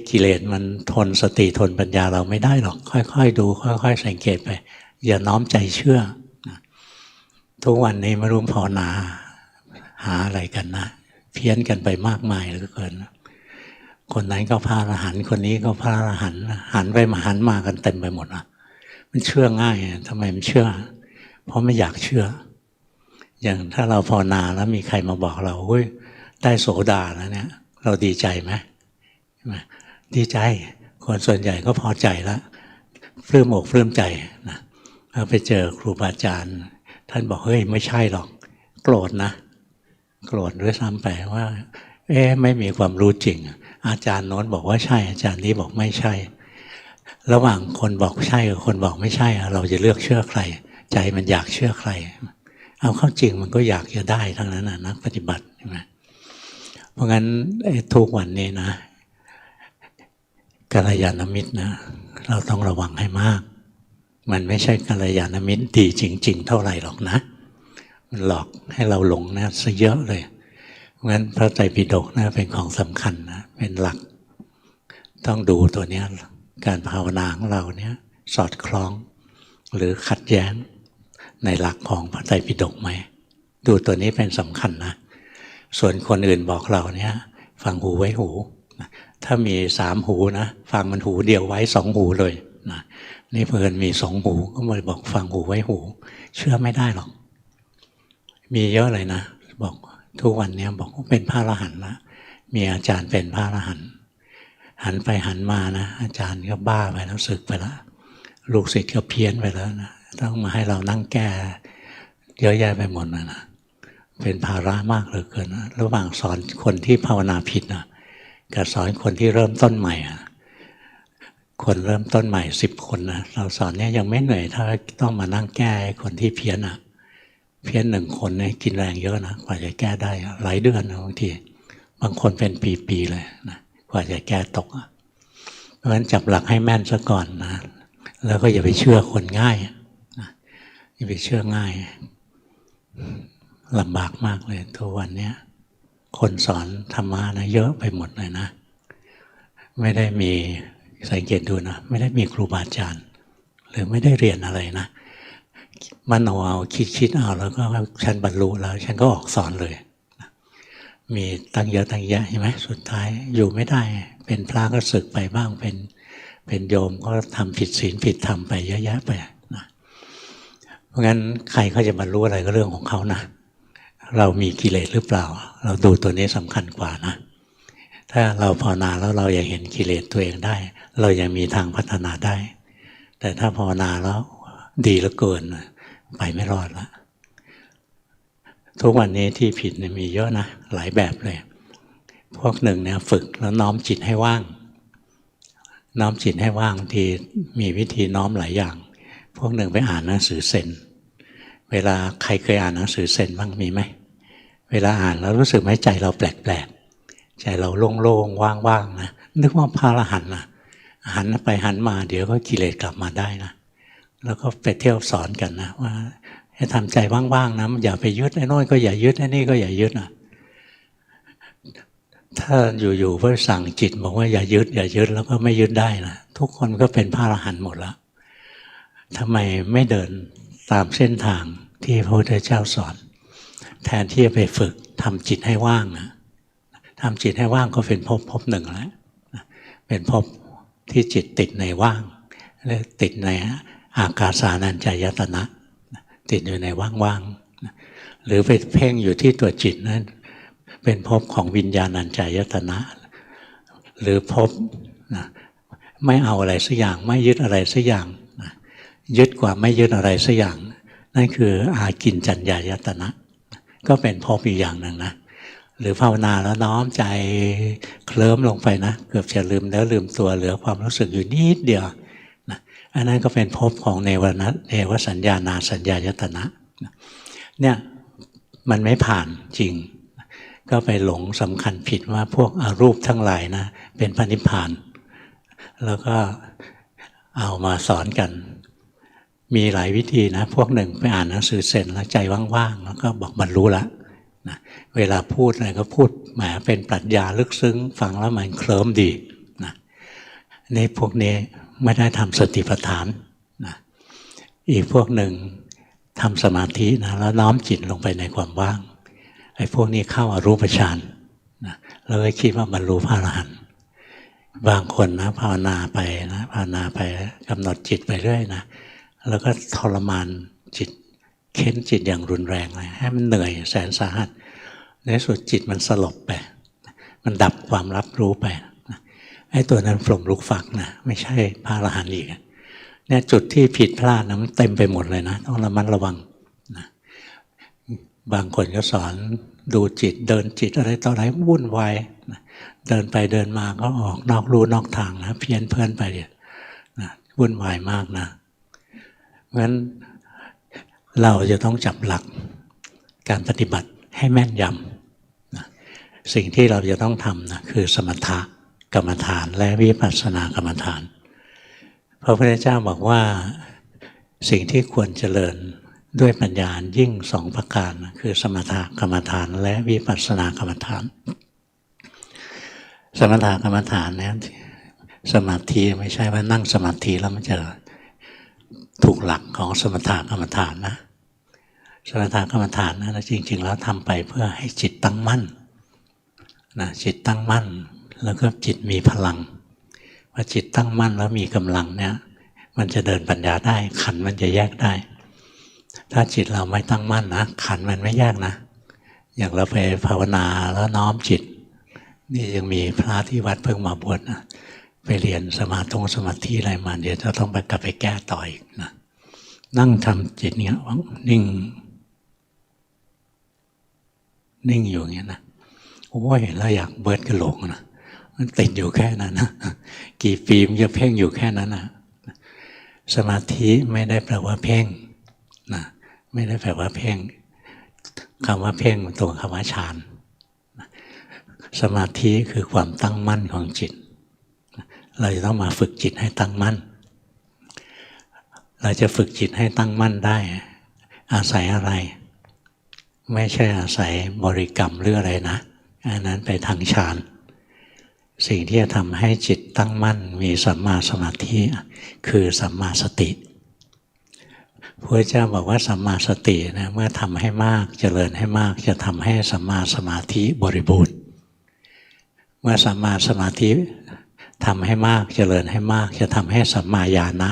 กิเลสมันทนสติทนปัญญาเราไม่ได้หรอกค่อยๆดูค่อยๆสังเกตไปอย่าน้อมใจเชื่อนะทุกวันนี้ไม่รู้ภาวนาหาอะไรกันนะเพี้ยนกันไปมากมายเหลือเกินคนนั้นก็พระอรหันต์คนนี้ก็พระอรหันต์หันไปมาหันมากันเต็มไปหมดนะมันเชื่อง่ายทำไมมันเชื่อเพราะไม่อยากเชื่ออย่างถ้าเราภาวนาแล้วมีใครมาบอกเราได้โสดาแล้วเนี่ยเราดีใจไหมดีใจคนส่วนใหญ่ก็พอใจแล้วปลื้มอกปลื้มใจนะเราไปเจอครูบาอาจารย์ท่านบอกเฮ้ยไม่ใช่หรอกโกรธนะโกรธด้วยซ้ำไปว่าไม่มีความรู้จริงอาจารย์โน้นบอกว่าใช่อาจารย์นี้บอกไม่ใช่ระหว่างคนบอกใช่กับคนบอกไม่ใช่เราจะเลือกเชื่อใครใจมันอยากเชื่อใครเอาเข้าจริงมันก็อยากจะได้ทั้งนั้นนักปฏิบัติใช่ไหมเพราะงั้นทุกวันนี้นะกัลยาณมิตรนะเราต้องระวังให้มากมันไม่ใช่กัลยาณมิตรดีจริงๆเท่าไหร่หรอกนะมันหลอกให้เราหลงนะซะเยอะเลยเพราะงั้นพระไตรปิฎกนะเป็นของสำคัญนะเป็นหลักต้องดูตัวนี้การภาวนาของเราเนี่ยสอดคล้องหรือขัดแย้งในหลักของพระไตรปิฎกไหมดูตัวนี้เป็นสำคัญนะส่วนคนอื่นบอกเราเนี่ยฟังหูไว้หูถ้ามี3 หูนะฟังมันหูเดียวไว้2 หูเลยนะนี่เพื่อนมี2 หูก็มาบอกฟังหูไว้หูเชื่อไม่ได้หรอกมีเยอะเลยนะบอกทุกวันนี้บอกว่าเป็นพระอรหันต์ละมีอาจารย์เป็นพระอรหันต์หันไปหันมานะอาจารย์ก็บ้าไปแล้วสึกไปแล้วลูกศิษย์ก็เพี้ยนไปแล้วนะต้องมาให้เรานั่งแก้เยอะแยะไปหมดนะเป็นภาระมากเหลือเกินนะระหว่างสอนคนที่ภาวนาผิดนะกับสอนคนที่เริ่มต้นใหม่คนเริ่มต้นใหม่10 คนนะเราสอนเนี่ยยังไม่เหนื่อยถ้าต้องมานั่งแก้คนที่เพี้ยนเพี้ยน1 คนเนี่ยกินแรงเยอะนะกว่าจะแก้ได้หลายเดือนนะบางทีบางคนเป็นปีๆเลยนะกว่าจะแก้ตกเพราะฉะนั้นจับหลักให้แม่นซะก่อนนะแล้วก็อย่าไปเชื่อคนง่ายนะอย่าไปเชื่อง่ายลำบากมากเลยทุกวันนี้คนสอนธรรมะนะเยอะไปหมดเลยนะไม่ได้มีสังเกตดูนะไม่ได้มีครูบาอาจารย์หรือไม่ได้เรียนอะไรนะมันเอาคิดเอาแล้วก็ฉันบรรลุแล้วฉันก็ออกสอนเลยมีตั้งเยอะตั้งแยะใช่ไหมสุดท้ายอยู่ไม่ได้เป็นพระก็สึกไปบ้างเป็นโยมก็ทำผิดศีลผิดธรรมไปเยอะแยะไปนะ ราะงั้นใครเขาจะบรรลุอะไรก็เรื่องของเขานะเรามีกิเลสหรือเปล่าเราดูตัวนี้สำคัญกว่านะถ้าเราภาวนาแล้วเราอยากเห็นกิเลสตัวเองได้เรายังมีทางพัฒนาได้แต่ถ้าภาวนาแล้วดีเหลือเกินไปไม่รอดละทุกวันนี้ที่ผิดมีเยอะนะหลายแบบเลยพวกหนึ่งเนี่ยฝึกแล้วน้อมจิตให้ว่างน้อมจิตให้ว่างทีมีวิธีน้อมหลายอย่างพวกหนึ่งไปอ่านหนังสือเซนเวลาใครเคยอ่านหนังสือเซนบ้างมีไหมเวลาอ่านแล้วรู้สึกไหมใจเราแปลกๆใจเราโล่งๆว่างๆนะนึกว่าพระอรหันต์นะหันไปหันมาเดี๋ยวก็กิเลสกลับมาได้นะแล้วก็ไปเที่ยวสอนกันนะว่าให้ทำใจว่างๆนะอย่าไปยึดไอ้น้อยก็อย่ายึดไอ้นี่ก็อย่ายึดนะถ้าอยู่ๆก็สั่งจิตบอกว่าอย่ายึดอย่ายึดแล้วก็ไม่ยึดได้นะทุกคนก็เป็นพระอรหันต์หมดแล้วทำไมไม่เดินตามเส้นทางที่พระพุทธเจ้าสอนแทนที่จะไปฝึกทำจิตให้ว่างนะทำจิตให้ว่างก็เป็นภพหนึ่งแล้วเป็นภพที่จิตติดในว่างและติดในอากาสานัญจายตนะติดอยู่ในว่างๆหรือไปเพ่งอยู่ที่ตัวจิตนั้นเป็นภพของวิญญาณัญจายตนะหรือภพไม่เอาอะไรสักอย่างไม่ยึดอะไรสักอย่างยึดกว่าไม่ยึดอะไรสักอย่างนั่นคืออากินจัญญายตนะก็เป็นภพอีกอย่างหนึ่งนะหรือภาวนาแล้วน้อมใจเคลิ้มลงไปนะเกือบจะลืมแล้วลืมตัวเหลือความรู้สึกอยู่นิดเดียวนะอันนั้นก็เป็นภพของเนวสัญญานาสัญญายตนะเนี่ยมันไม่ผ่านจริงก็ไปหลงสำคัญผิดว่าพวกอรูปทั้งหลายนะเป็นพระนิพพานแล้วก็เอามาสอนกันมีหลายวิธีนะพวกหนึ่งไปอ่านหนังสือเซนแล้วใจว่างๆแล้วก็บอกบรรลุละนะเวลาพูดอะไรก็พูดแหมเป็นปรัชญาลึกซึ้งฟังแล้วมันเคลิ้มดีนะนี่พวกนี้ไม่ได้ทำสติปัฏฐานนะอีกพวกหนึ่งทำสมาธินะแล้วน้อมจิตลงไปในความว่างไอ้พวกนี้เข้าอรูปฌานนะแล้วก็คิดว่าบรรลุพระอรหันต์บางคนนะภาวนาไปนะภาวนาไปกำหนดจิตไปเรื่อยนะแล้วก็ทรมานจิตเค้นจิตอย่างรุนแรงเลยให้มันเหนื่อยแสนสาหัสในสุดจิตมันสลบไปมันดับความรับรู้ไปไอ้ตัวนั้นปลงลุกฝักนะไม่ใช่พระอรหันต์อีกเนี่ยจุดที่ผิดพลาดนะมันเต็มไปหมดเลยนะต้องระมัดระวังนะบางคนก็สอนดูจิตเดินจิตอะไรต่ออะไรวุ่นวายนะเดินไปเดินมาก็ออกนอกรูนอกทางนะเพี้ยนเพื่อนไปนะวุ่นวายมากนะเพราะฉะนั้นเราจะต้องจับหลักการปฏิบัติให้แม่นยำนะสิ่งที่เราจะต้องทำนะคือสมถกรรมฐานและวิปัสสนากรรมฐานพระพุทธเจ้าบอกว่าสิ่งที่ควรเจริญด้วยปัญญายิ่งสองประการคือสมถกรรมฐานและวิปัสสนากรรมฐานสมถกรรมฐานเนี่ยสมาธิไม่ใช่ว่านั่งสมาธิแล้วมันจะถูกหลักของสมถกรรมฐานนะสมถกรรมฐานนะจริงๆแล้วทำไปเพื่อให้จิตตั้งมั่นนะจิตตั้งมั่นแล้วก็จิตมีพลังพอจิตตั้งมั่นแล้วมีกำลังเนี่ยมันจะเดินปัญญาได้ขันธ์มันจะแยกได้ถ้าจิตเราไม่ตั้งมั่นนะขันธ์มันไม่แยกนะอย่างเราไปภาวนาแล้วน้อมจิตนี่ยังมีพระที่วัดเพิ่งมาบวชนะไปเรียนสมาธิอะไรมาเดี๋ยวจะต้องไปกลับไปแก้ต่ออีกนะนั่งทำจิตเนี่ยนิ่งอยู่อย่างเงี้ยนะโอ้เห็นแล้วอยากเบิดกระโหลกนะมันติดอยู่แค่นั้นนะกี่ปีมันจะเพ่งอยู่แค่นั้นนะสมาธิไม่ได้แปลว่าเพ่งนะไม่ได้แปลว่าเพ่งคำว่าเพ่งมันตรงคำว่าฌานสมาธิคือความตั้งมั่นของจิตเราจะต้องมาฝึกจิตให้ตั้งมั่นเราจะฝึกจิตให้ตั้งมั่นได้อาศัยอะไรไม่ใช่อาศัยบริกรรมหรืออะไรนะอันนั้นไปทางฌานสิ่งที่จะทำให้จิตตั้งมั่นมีสัมมาสมาธิคือสัมมาสติพระเจ้าบอกว่าสัมมาสตินะเมื่อทำให้มากเจริญให้มากจะทำให้สัมมาสมาธิบริบูรณ์เมื่อสัมมาสมาธิทำให้มากเจริญให้มากจะทำให้สัมมาญาณะ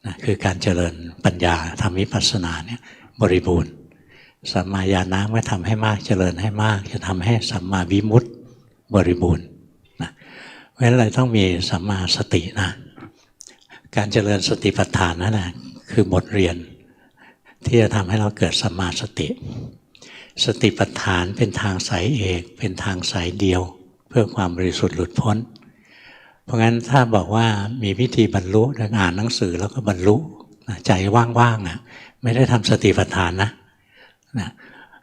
นะคือการเจริญปัญญาทำวิปัสสนาเนี่ยบริบูรณ์สัมมาญาณะเมื่อทำให้มากเจริญให้มากจะทำให้สัมมาวิมุตติบริบูรณ์นะเพราะฉะนั้นเราต้องมีสัมมาสตินะการเจริญสติปัฏฐานนั่นแหละคือบทเรียนที่จะทำให้เราเกิดสัมมาสติสติปัฏฐานเป็นทางสายเอกเป็นทางสายเดียวเพื่อความบริสุทธิ์หลุดพ้นเพราะงั้นถ้าบอกว่ามีวิธีบรรลุโดยอ่านหนังสือแล้วก็บรรลุใจว่างๆไม่ได้ทำสติปัฏฐานนะ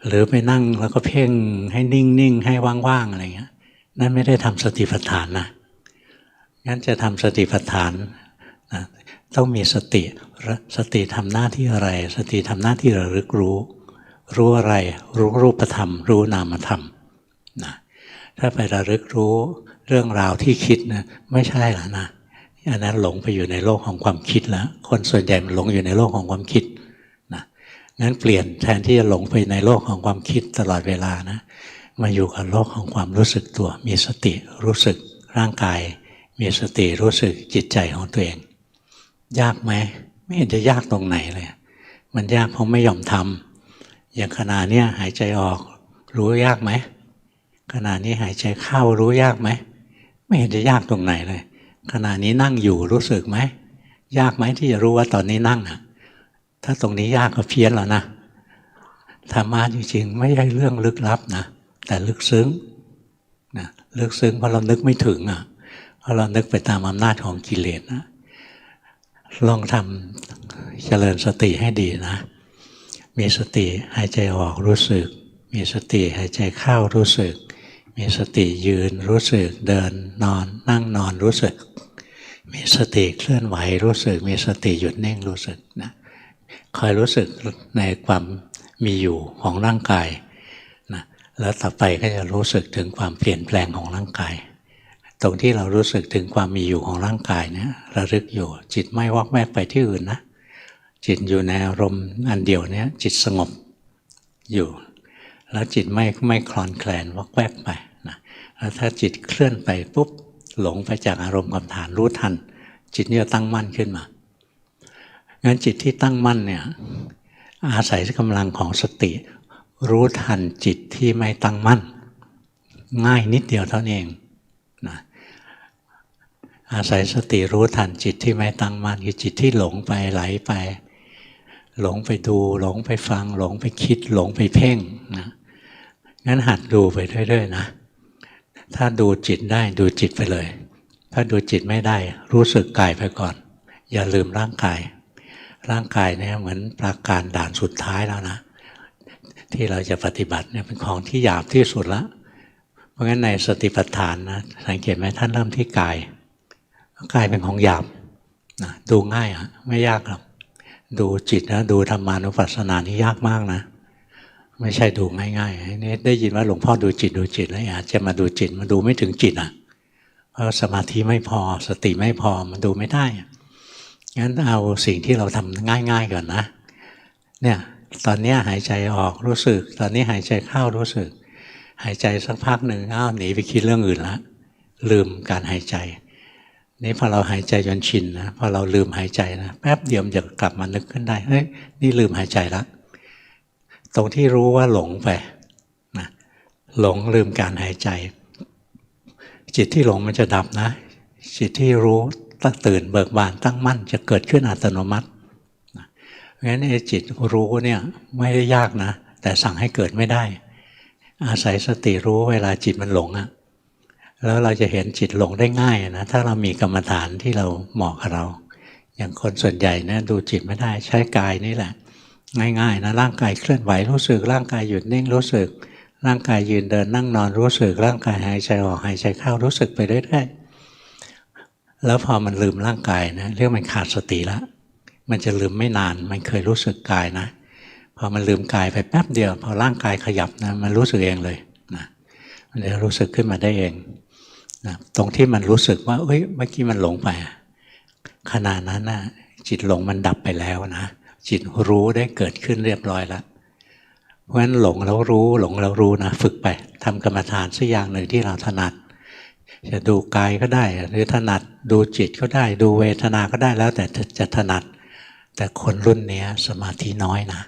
หรือไปนั่งแล้วก็เพ่งให้นิ่งๆให้ว่างๆอะไรเงี้ยนั่นไม่ได้ทำสติปัฏฐานนะงั้นจะทำสติปัฏฐานต้องมีสติสติทำหน้าที่อะไรสติทำหน้าที่ระลึกรู้อะไรรู้รูปธรรมรู้นามธรรมนะถ้าไประลึกรู้เรื่องราวที่คิดนะไม่ใช่หรอกนะอันนั้นหลงไปอยู่ในโลกของความคิดแล้วคนส่วนใหญ่มันหลงอยู่ในโลกของความคิดนะงั้นเปลี่ยนแทนที่จะหลงไปในโลกของความคิดตลอดเวลานะมาอยู่กับโลกของความรู้สึกตัวมีสติรู้สึกร่างกายมีสติรู้สึกจิตใจของตัวเองยากไหมไม่เห็นจะยากตรงไหนเลยมันยากเพราะไม่ยอมทำอย่างขณะนี้หายใจออกรู้ยากไหมขณะนี้หายใจเข้ารู้ยากไหมไม่เห็นจะยากตรงไหนเลยขณะนี้นั่งอยู่รู้สึกไหมยากไหมที่จะรู้ว่าตอนนี้นั่งอ่ะถ้าตรงนี้ยากก็เพี้ยนแล้วนะธรรมะจริงๆไม่ใช่เรื่องลึกลับนะแต่ลึกซึ้งนะลึกซึ้งเพราะเรานึกไม่ถึงอ่ะเพราะเรานึกไปตามอำนาจของกิเลสนะลองทำเจริญสติให้ดีนะมีสติหายใจออกรู้สึกมีสติหายใจเข้ารู้สึกมีสติยืนรู้สึกเดินนอนนั่งนอนรู้สึกมีสติเคลื่อนไหวรู้สึกมีสติหยุดนิ่งรู้สึกนะคอยรู้สึกในความมีอยู่ของร่างกายนะแล้วต่อไปก็จะรู้สึกถึงความเปลี่ยนแปลงของร่างกายตรงที่เรารู้สึกถึงความมีอยู่ของร่างกายเนี่ยระลึกอยู่จิตไม่วอกแวกไปที่อื่นนะจิตอยู่ในอารมณ์อันเดียวนี้จิตสงบอยู่แล้วจิตไม่คลอนแคลนวอกแวกไปนะแล้วถ้าจิตเคลื่อนไปปุ๊บหลงไปจากอารมณ์กรรมฐานรู้ทันจิตเนี่ยตั้งมั่นขึ้นมางั้นจิตที่ตั้งมั่นเนี่ยอาศัยกำลังของสติรู้ทันจิตที่ไม่ตั้งมั่นง่ายนิดเดียวเท่านั้นเองนะอาศัยสติรู้ทันจิตที่ไม่ตั้งมั่นคือจิตที่หลงไปไหลไปหลงไปดูหลงไปฟังหลงไปคิดหลงไปเพ่งนะงั้นหัดดูไปเรื่อยๆนะถ้าดูจิตได้ดูจิตไปเลยถ้าดูจิตไม่ได้รู้สึกกายไปก่อนอย่าลืมร่างกายร่างกายเนี่ยเหมือนปราการด่านสุดท้ายแล้วนะที่เราจะปฏิบัติเนี่ยเป็นของที่หยาบที่สุดแล้วเพราะงั้นในสติปัฏฐานนะสังเกตไหมท่านเริ่มที่กายกายเป็นของหยาบนะดูง่ายอะไม่ยากหรอกดูจิตนะดูธรรมานุปัสสนานี่ยากมากนะไม่ใช่ดูง่ายๆนี่ได้ยินว่าหลวงพ่อดูจิตแล้วอาจจะมาดูจิตมาดูไม่ถึงจิตอ่ะเพราะสมาธิไม่พอสติไม่พอมันดูไม่ได้งั้นเอาสิ่งที่เราทำง่ายๆก่อนนะเนี่ยตอนนี้หายใจออกรู้สึกตอนนี้หายใจเข้ารู้สึกหายใจสักพักหนึ่งหนีไปคิดเรื่องอื่นละลืมการหายใจนี่พอเราหายใจจนชินนะพอเราลืมหายใจนะแป๊บเดียวจะกลับมานึกขึ้นได้เฮ้ยนี่ลืมหายใจละตรงที่รู้ว่าหลงไปนะหลงลืมการหายใจจิตที่หลงมันจะดับนะจิตที่รู้ตั้งตื่นเบิกบานตั้งมั่นจะเกิดขึ้นอัตโนมัตินะเพราะฉะนั้นไอ้จิตรู้เนี่ยไม่ได้ยากนะแต่สั่งให้เกิดไม่ได้อาศัยสติรู้เวลาจิตมันหลงอะแล้วเราจะเห็นจิตหลงได้ง่ายนะถ้าเรามีกรรมฐานที่เราเหมาะกับเราอย่างคนส่วนใหญ่นะดูจิตไม่ได้ใช้กายนี่แหละง่ายๆนะร่างกายเคลื่อนไหวรู้สึกร่างกายหยุดนิ่งรู้สึกร่างกายยืนเดินนั่งนอนรู้สึกร่างกายหายใจออกหายใจเข้ารู้สึกไปเรื่อยๆแล้วพอมันลืมร่างกายนะเรียกมันขาดสติแล้วมันจะลืมไม่นานมันเคยรู้สึกกายนะพอมันลืมกายไปแป๊บเดียวพอร่างกายขยับนะมันรู้สึกเองเลยนะมันจะรู้สึกขึ้นมาได้เองนะตรงที่มันรู้สึกว่าเอ้ยเมื่อกี้มันหลงไปขณะนั้นนะจิตหลงมันดับไปแล้วนะจิตรู้ได้เกิดขึ้นเรียบร้อยแล้วเพราะฉะนั้นหลงแล้วรู้หลงแล้วรู้นะฝึกไปทำกรรมฐานสักอย่างหนึ่งที่เราถนัดจะดูกายก็ได้หรือถนัดดูจิตก็ได้ดูเวทนาก็ได้แล้วแต่จะถนัด แต่คนรุ่นนี้สมาธิน้อยนะ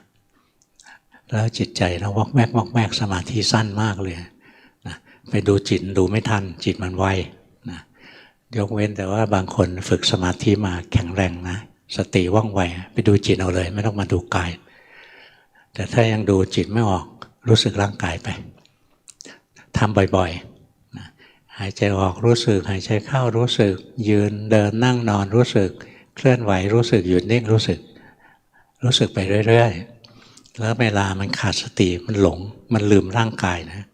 แล้วจิตใจเราวอกแวกวอกแวกสมาธิสั้นมากเลยนะไปดูจิตดูไม่ทันจิตมันไวนะยกเว้นแต่ว่าบางคนฝึกสมาธิมาแข็งแรงนะสติว่องไวไปดูจิตเอาเลยไม่ต้องมาดูกายแต่ถ้ายังดูจิตไม่ออกรู้สึกร่างกายไปทำบ่อยๆนะหายใจออกรู้สึกหายใจเข้ารู้สึกยืนเดินนั่งนอนรู้สึกเคลื่อนไหวรู้สึกหยุดนิ่งรู้สึกไปเรื่อยๆแล้วเวลามันขาดสติมันหลงมันลืมร่างกายนะ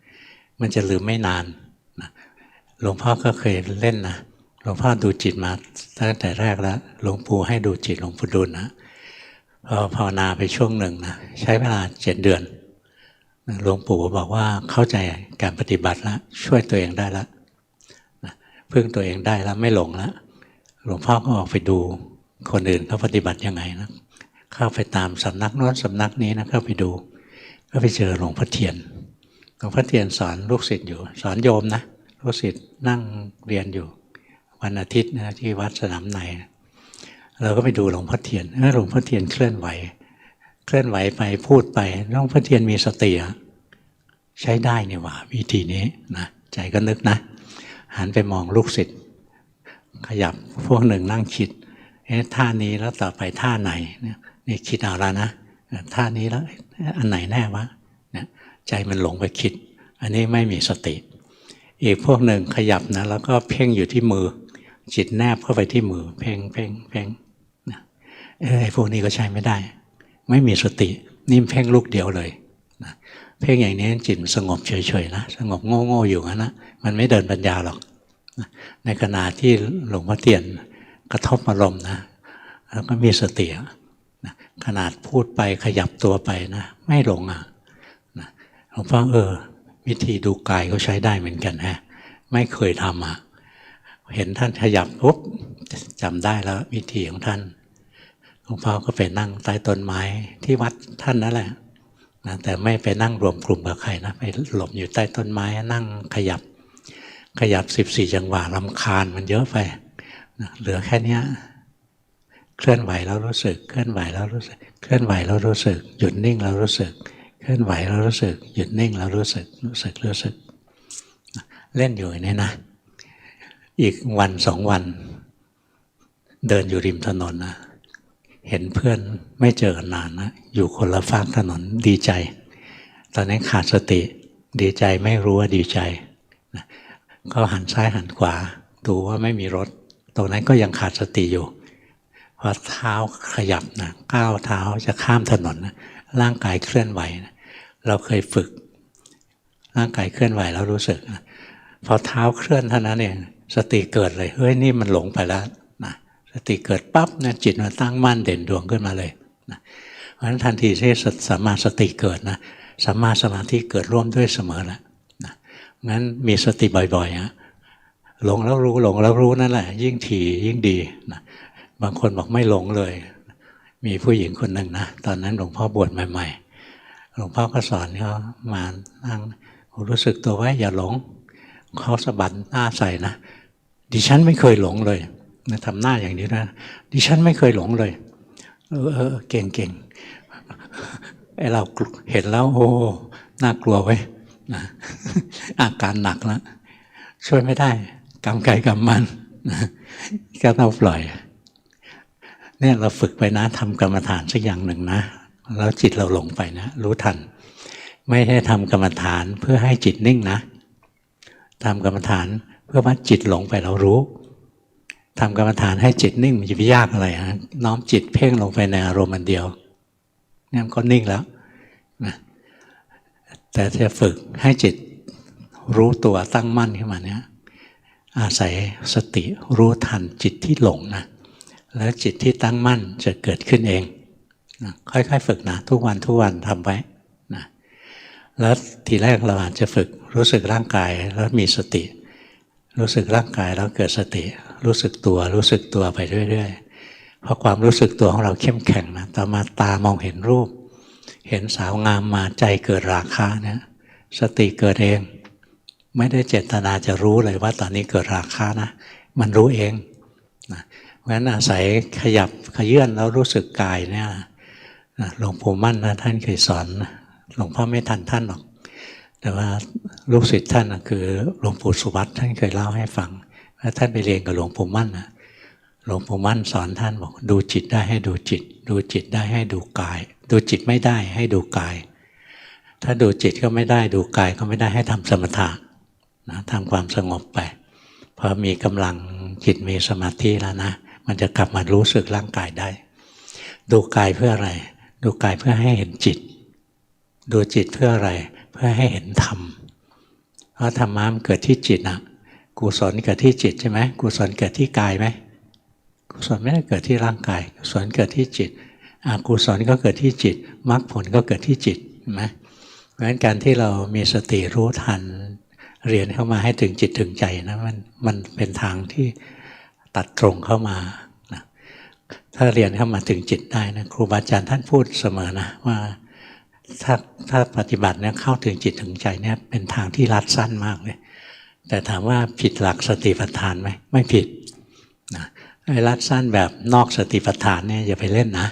มันจะลืมไม่นานนะหลวงพ่อก็เคยเล่นนะหลวงพ่อดูจิตมาตั้งแต่แรกแล้วหลวงปู่ให้ดูจิตหลวงปู่ดูลนะพอภาวนาไปช่วงหนึ่งนะใช้เวลา7 เดือนหลวงปู่บอกว่าเข้าใจการปฏิบัติแล้วช่วยตัวเองได้แล้วพึ่งตัวเองได้แล้วไม่หลงแล้วหลวงพ่อก็ออกไปดูคนอื่นเขาปฏิบัติยังไงนะเข้าไปตามสำนักโน้นสำนักนี้นะเข้าไปดูก็ไปเจอหลวงพ่อเทียนหลวงพ่อเทียนสอนลูกศิษย์อยู่สอนโยมนะลูกศิษย์นั่งเรียนอยู่วันอาทิตย์นะที่วัดสนามในเราก็ไปดูหลวงพ่อเทียนหลวงพ่อเทียนเคลื่อนไหวไปพูดไปหลวงพ่อเทียนมีสติใช้ได้นี่หว่าวิธีนี้นะใจก็นึกนะหันไปมองลูกศิษย์ขยับพวกหนึ่งนั่งคิดท่านี้แล้วต่อไปท่าไหนนี่คิดเอาละนะท่านี้แล้วอันไหนแน่วะเนี่ยใจมันหลงไปคิดอันนี้ไม่มีสติอีกพวกหนึ่งขยับนะแล้วก็เพ่งอยู่ที่มือจิตแนบเข้าไปที่มือเพ่งนะไอ้พวกนี้ก็ใช้ไม่ได้ไม่มีสตินิ่มเพ่งลูกเดียวเลยนะเพ่งอย่างนี้จิตสงบเฉยๆนะสงบโง่ๆอยู่งั้นนะมันไม่เดินปัญญาหรอกนะในขณะที่หลวงพ่อเทียนกระทบอารมณ์นะแล้วก็มีสตินะขนาดพูดไปขยับตัวไปนะไม่หลงนะหลวงพ่อวิธีดูกายก็ใช้ได้เหมือนกันฮะไม่เคยทำเห็นท่านขยับปุ๊บจำได้แล้ววิธีของท่านหลวงพ่อก็ไปนั่งใต้ต้นไม้ที่วัดท่านนั่นแหละนะแต่ไม่ไปนั่งรวมกลุ่มกับใครนะไปหลบอยู่ใต้ต้นไม้นั่งขยับ14 จังหวะรำคาญมันเยอะไปนะเหลือแค่นี้เคลื่อนไหวแล้วรู้สึกเคลื่อนไหวแล้วรู้สึกเคลื่อนไหวแล้วรู้สึกหยุดนิ่งแล้วรู้สึกเคลื่อนไหวแล้วรู้สึกหยุดนิ่งแล้วรู้สึกเล่นอยู่นี่นะอีกวัน2 วันเดินอยู่ริมถนนนะเห็นเพื่อนไม่เจอกันนานนะอยู่คนละฝั่งถนนดีใจตอนนี้ขาดสติดีใจไม่รู้ว่าดีใจนะก็หันซ้ายหันขวาดูว่าไม่มีรถตรงนั้นก็ยังขาดสติอยู่พอเท้าขยับนะก้าวเท้าจะข้ามถนนนะร่างกายเคลื่อนไหวนะเราเคยฝึกร่างกายเคลื่อนไหวแล้วรู้สึกนะพอเท้าเคลื่อนเท่านั้นเองสติเกิดเลยเฮ้ยนี่มันหลงไปแล้วนะสติเกิดปั๊บเนี่ยจิตมันตั้งมั่นเด่นดวงขึ้นมาเลยนะเพราะฉะนั้นทันทีที่สัมมาสติเกิดนะสัมมาสมาธิเกิดร่วมด้วยเสมอแล้วนะงั้นมีสติบ่อยๆหลงแล้วรู้นั่นแหละยิ่งถี่ยิ่งดีนะบางคนบอกไม่หลงเลยมีผู้หญิงคนหนึ่งนะตอนนั้นหลวงพ่อบวชใหม่ๆหลวงพ่อก็สอนเขามานั่งรู้สึกตัวไว้อย่าหลงเขาสะบัดหน้าใส่นะดิฉันไม่เคยหลงเลยนะทำหน้าอย่างนี้นะดิฉันไม่เคยหลงเลยเก่งไอ้เราเห็นแล้วโอ้น่ากลัวไว้นะอาการหนักแล้วช่วยไม่ได้กรรมใครกรรมมันนะก็ต้องปล่อยเนี่ยเราฝึกไปนะทำกรรมฐานสักอย่างหนึ่งนะแล้วจิตเราหลงไปนะรู้ทันไม่ได้ทำกรรมฐานเพื่อให้จิตนิ่งนะทำกรรมฐานเพื่อว่าจิตหลงไปเรารู้ทำกรรมฐานให้จิตนิ่งมันจะไปยากอะไรฮะน้อมจิตเพ่งลงไปในอารมณ์อันเดียวเนี่ยมันก็นิ่งแล้วนะแต่จะฝึกให้จิตรู้ตัวตั้งมั่นขึ้นมาเนี่ยอาศัยสติรู้ทันจิตที่หลงนะแล้วจิตที่ตั้งมั่นจะเกิดขึ้นเองนะค่อยๆฝึกนะทุกวันทำไว้นะแล้วทีแรกเราอาจจะฝึกรู้สึกร่างกายแล้วมีสติรู้สึกร่างกายแล้วเกิดสติรู้สึกตัวไปเรื่อยๆเพราะความรู้สึกตัวของเราเข้มแข็งนะต่อมาตามองเห็นรูปเห็นสาวงามมาใจเกิดราคะเนี่ยสติเกิดเองไม่ได้เจตนาจะรู้เลยว่าตอนนี้เกิดราคะนะมันรู้เองนะ เพราะฉะนั้นอาศัยขยับขยื่นแล้วรู้สึกกายเนี่ยหลวงปู่มั่นนะท่านเคยสอนหลวงพ่อไม่ทันท่านหรอกแต่ว่าลูกศิษย์ท่านคือหลวงปู่สุวัตท่านเคยเล่าให้ฟังว่าท่านไปเรียนกับหลวงปู่มั่นนะหลวงปู่มั่นสอนท่านบอกดูจิตได้ให้ดูจิตดูจิตได้ให้ดูกายดูจิตไม่ได้ให้ดูกายถ้าดูจิตก็ไม่ได้ดูกายก็ไม่ได้ให้ทำสมถะนะทำความสงบไปพอมีกำลังจิตมีสมาธิแล้วนะมันจะกลับมารู้สึกร่างกายได้ดูกายเพื่ออะไรดูกายเพื่อให้เห็นจิตดูจิตเพื่ออะไรเพื่อให้เห็นธรรมเพราะธรรมะมันเกิดที่จิตนะกุศลเกิดที่จิตใช่ไหมกุศลเกิดที่กายไหมกุศลไม่ได้เกิดที่ร่างกายกุศลเกิดที่จิตอกุศลก็เกิดที่จิตมรรคผลก็เกิดที่จิตเห็นไหมเพราะฉะนั้นการที่เรามีสติรู้ทันเรียนเข้ามาให้ถึงจิตถึงใจนะมันเป็นทางที่ตัดตรงเข้ามานะถ้าเรียนเข้ามาถึงจิตได้นะครูบาอาจารย์ท่านพูดเสมอนะว่าถ้าปฏิบัติเนี่ยเข้าถึงจิตถึงใจเนี่ยเป็นทางที่รัดสั้นมากเลยแต่ถามว่าผิดหลักสติปัฏฐานไหมไม่ผิดนะไอ้รัดสั้นแบบนอกสติปัฏฐานเนี่ยอย่าไปเล่นนะ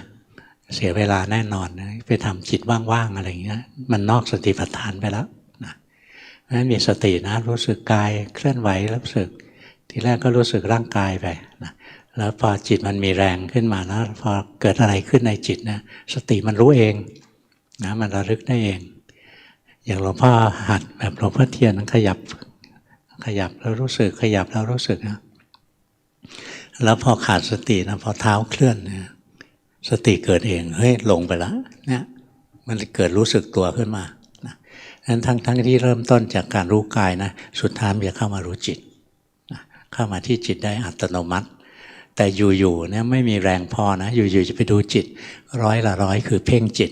เสียเวลาแน่นอนนะไปทำจิตว่างๆอะไรอย่างเงี้ยมันนอกสติปัฏฐานไปแล้วนะเพราะฉะนั้นมีสตินะรู้สึกกายเคลื่อนไหวรู้สึกทีแรกก็รู้สึกร่างกายไปนะแล้วพอจิตมันมีแรงขึ้นมานะพอเกิดอะไรขึ้นในจิตนะสติมันรู้เองนะมันระลึกได้เองอย่างหลวงพ่อหัดแบบหลวงพ่อเทียนขยับแล้วรู้สึกขยับแล้วรู้สึกนะแล้วพอขาดสตินะพอเท้าเคลื่อนนะสติเกิดเองเฮ้ยลงไปแล้วเนี่ยมันเกิดรู้สึกตัวขึ้นมานะนั้นทั้งที่เริ่มต้นจากการรู้กายนะสุดท้ายมันจะเข้ามารู้จิตนะเข้ามาที่จิตได้อัตโนมัติแต่อยู่ๆเนี่ยไม่มีแรงพอนะอยู่ๆจะไปดูจิต100คือเพ่งจิต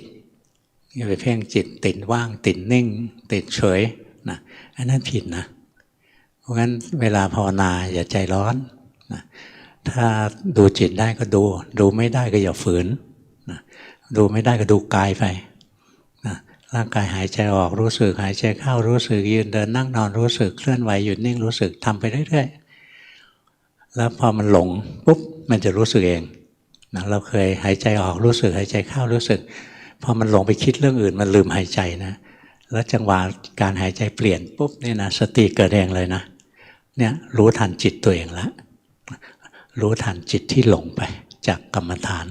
อย่าไปเพ่งจิตติดว่างติดนิ่งติดเฉยนะอันนั้นผิดนะเพราะฉะนั้นเวลาภาวนาอย่าใจร้อนนะถ้าดูจิตได้ก็ดูไม่ได้ก็อย่าฝืนนะดูไม่ได้ก็ดูกายไปนะร่างกายหายใจออกรู้สึกหายใจเข้ารู้สึกยืนเดินนั่งนอนรู้สึกเคลื่อนไหวหยุดนิ่งรู้สึกทำไปเรื่อยๆแล้วพอมันหลงปุ๊บมันจะรู้สึกเองนะเราเคยหายใจออกรู้สึกหายใจเข้ารู้สึกพอมันหลงไปคิดเรื่องอื่นมันลืมหายใจนะแล้วจังหวะการหายใจเปลี่ยนปุ๊บนี่นะสติเกิดเองเลยนะเนี่ยรู้ทันจิตตัวเองแล้วรู้ทันจิตที่หลงไปจากกรรมฐาน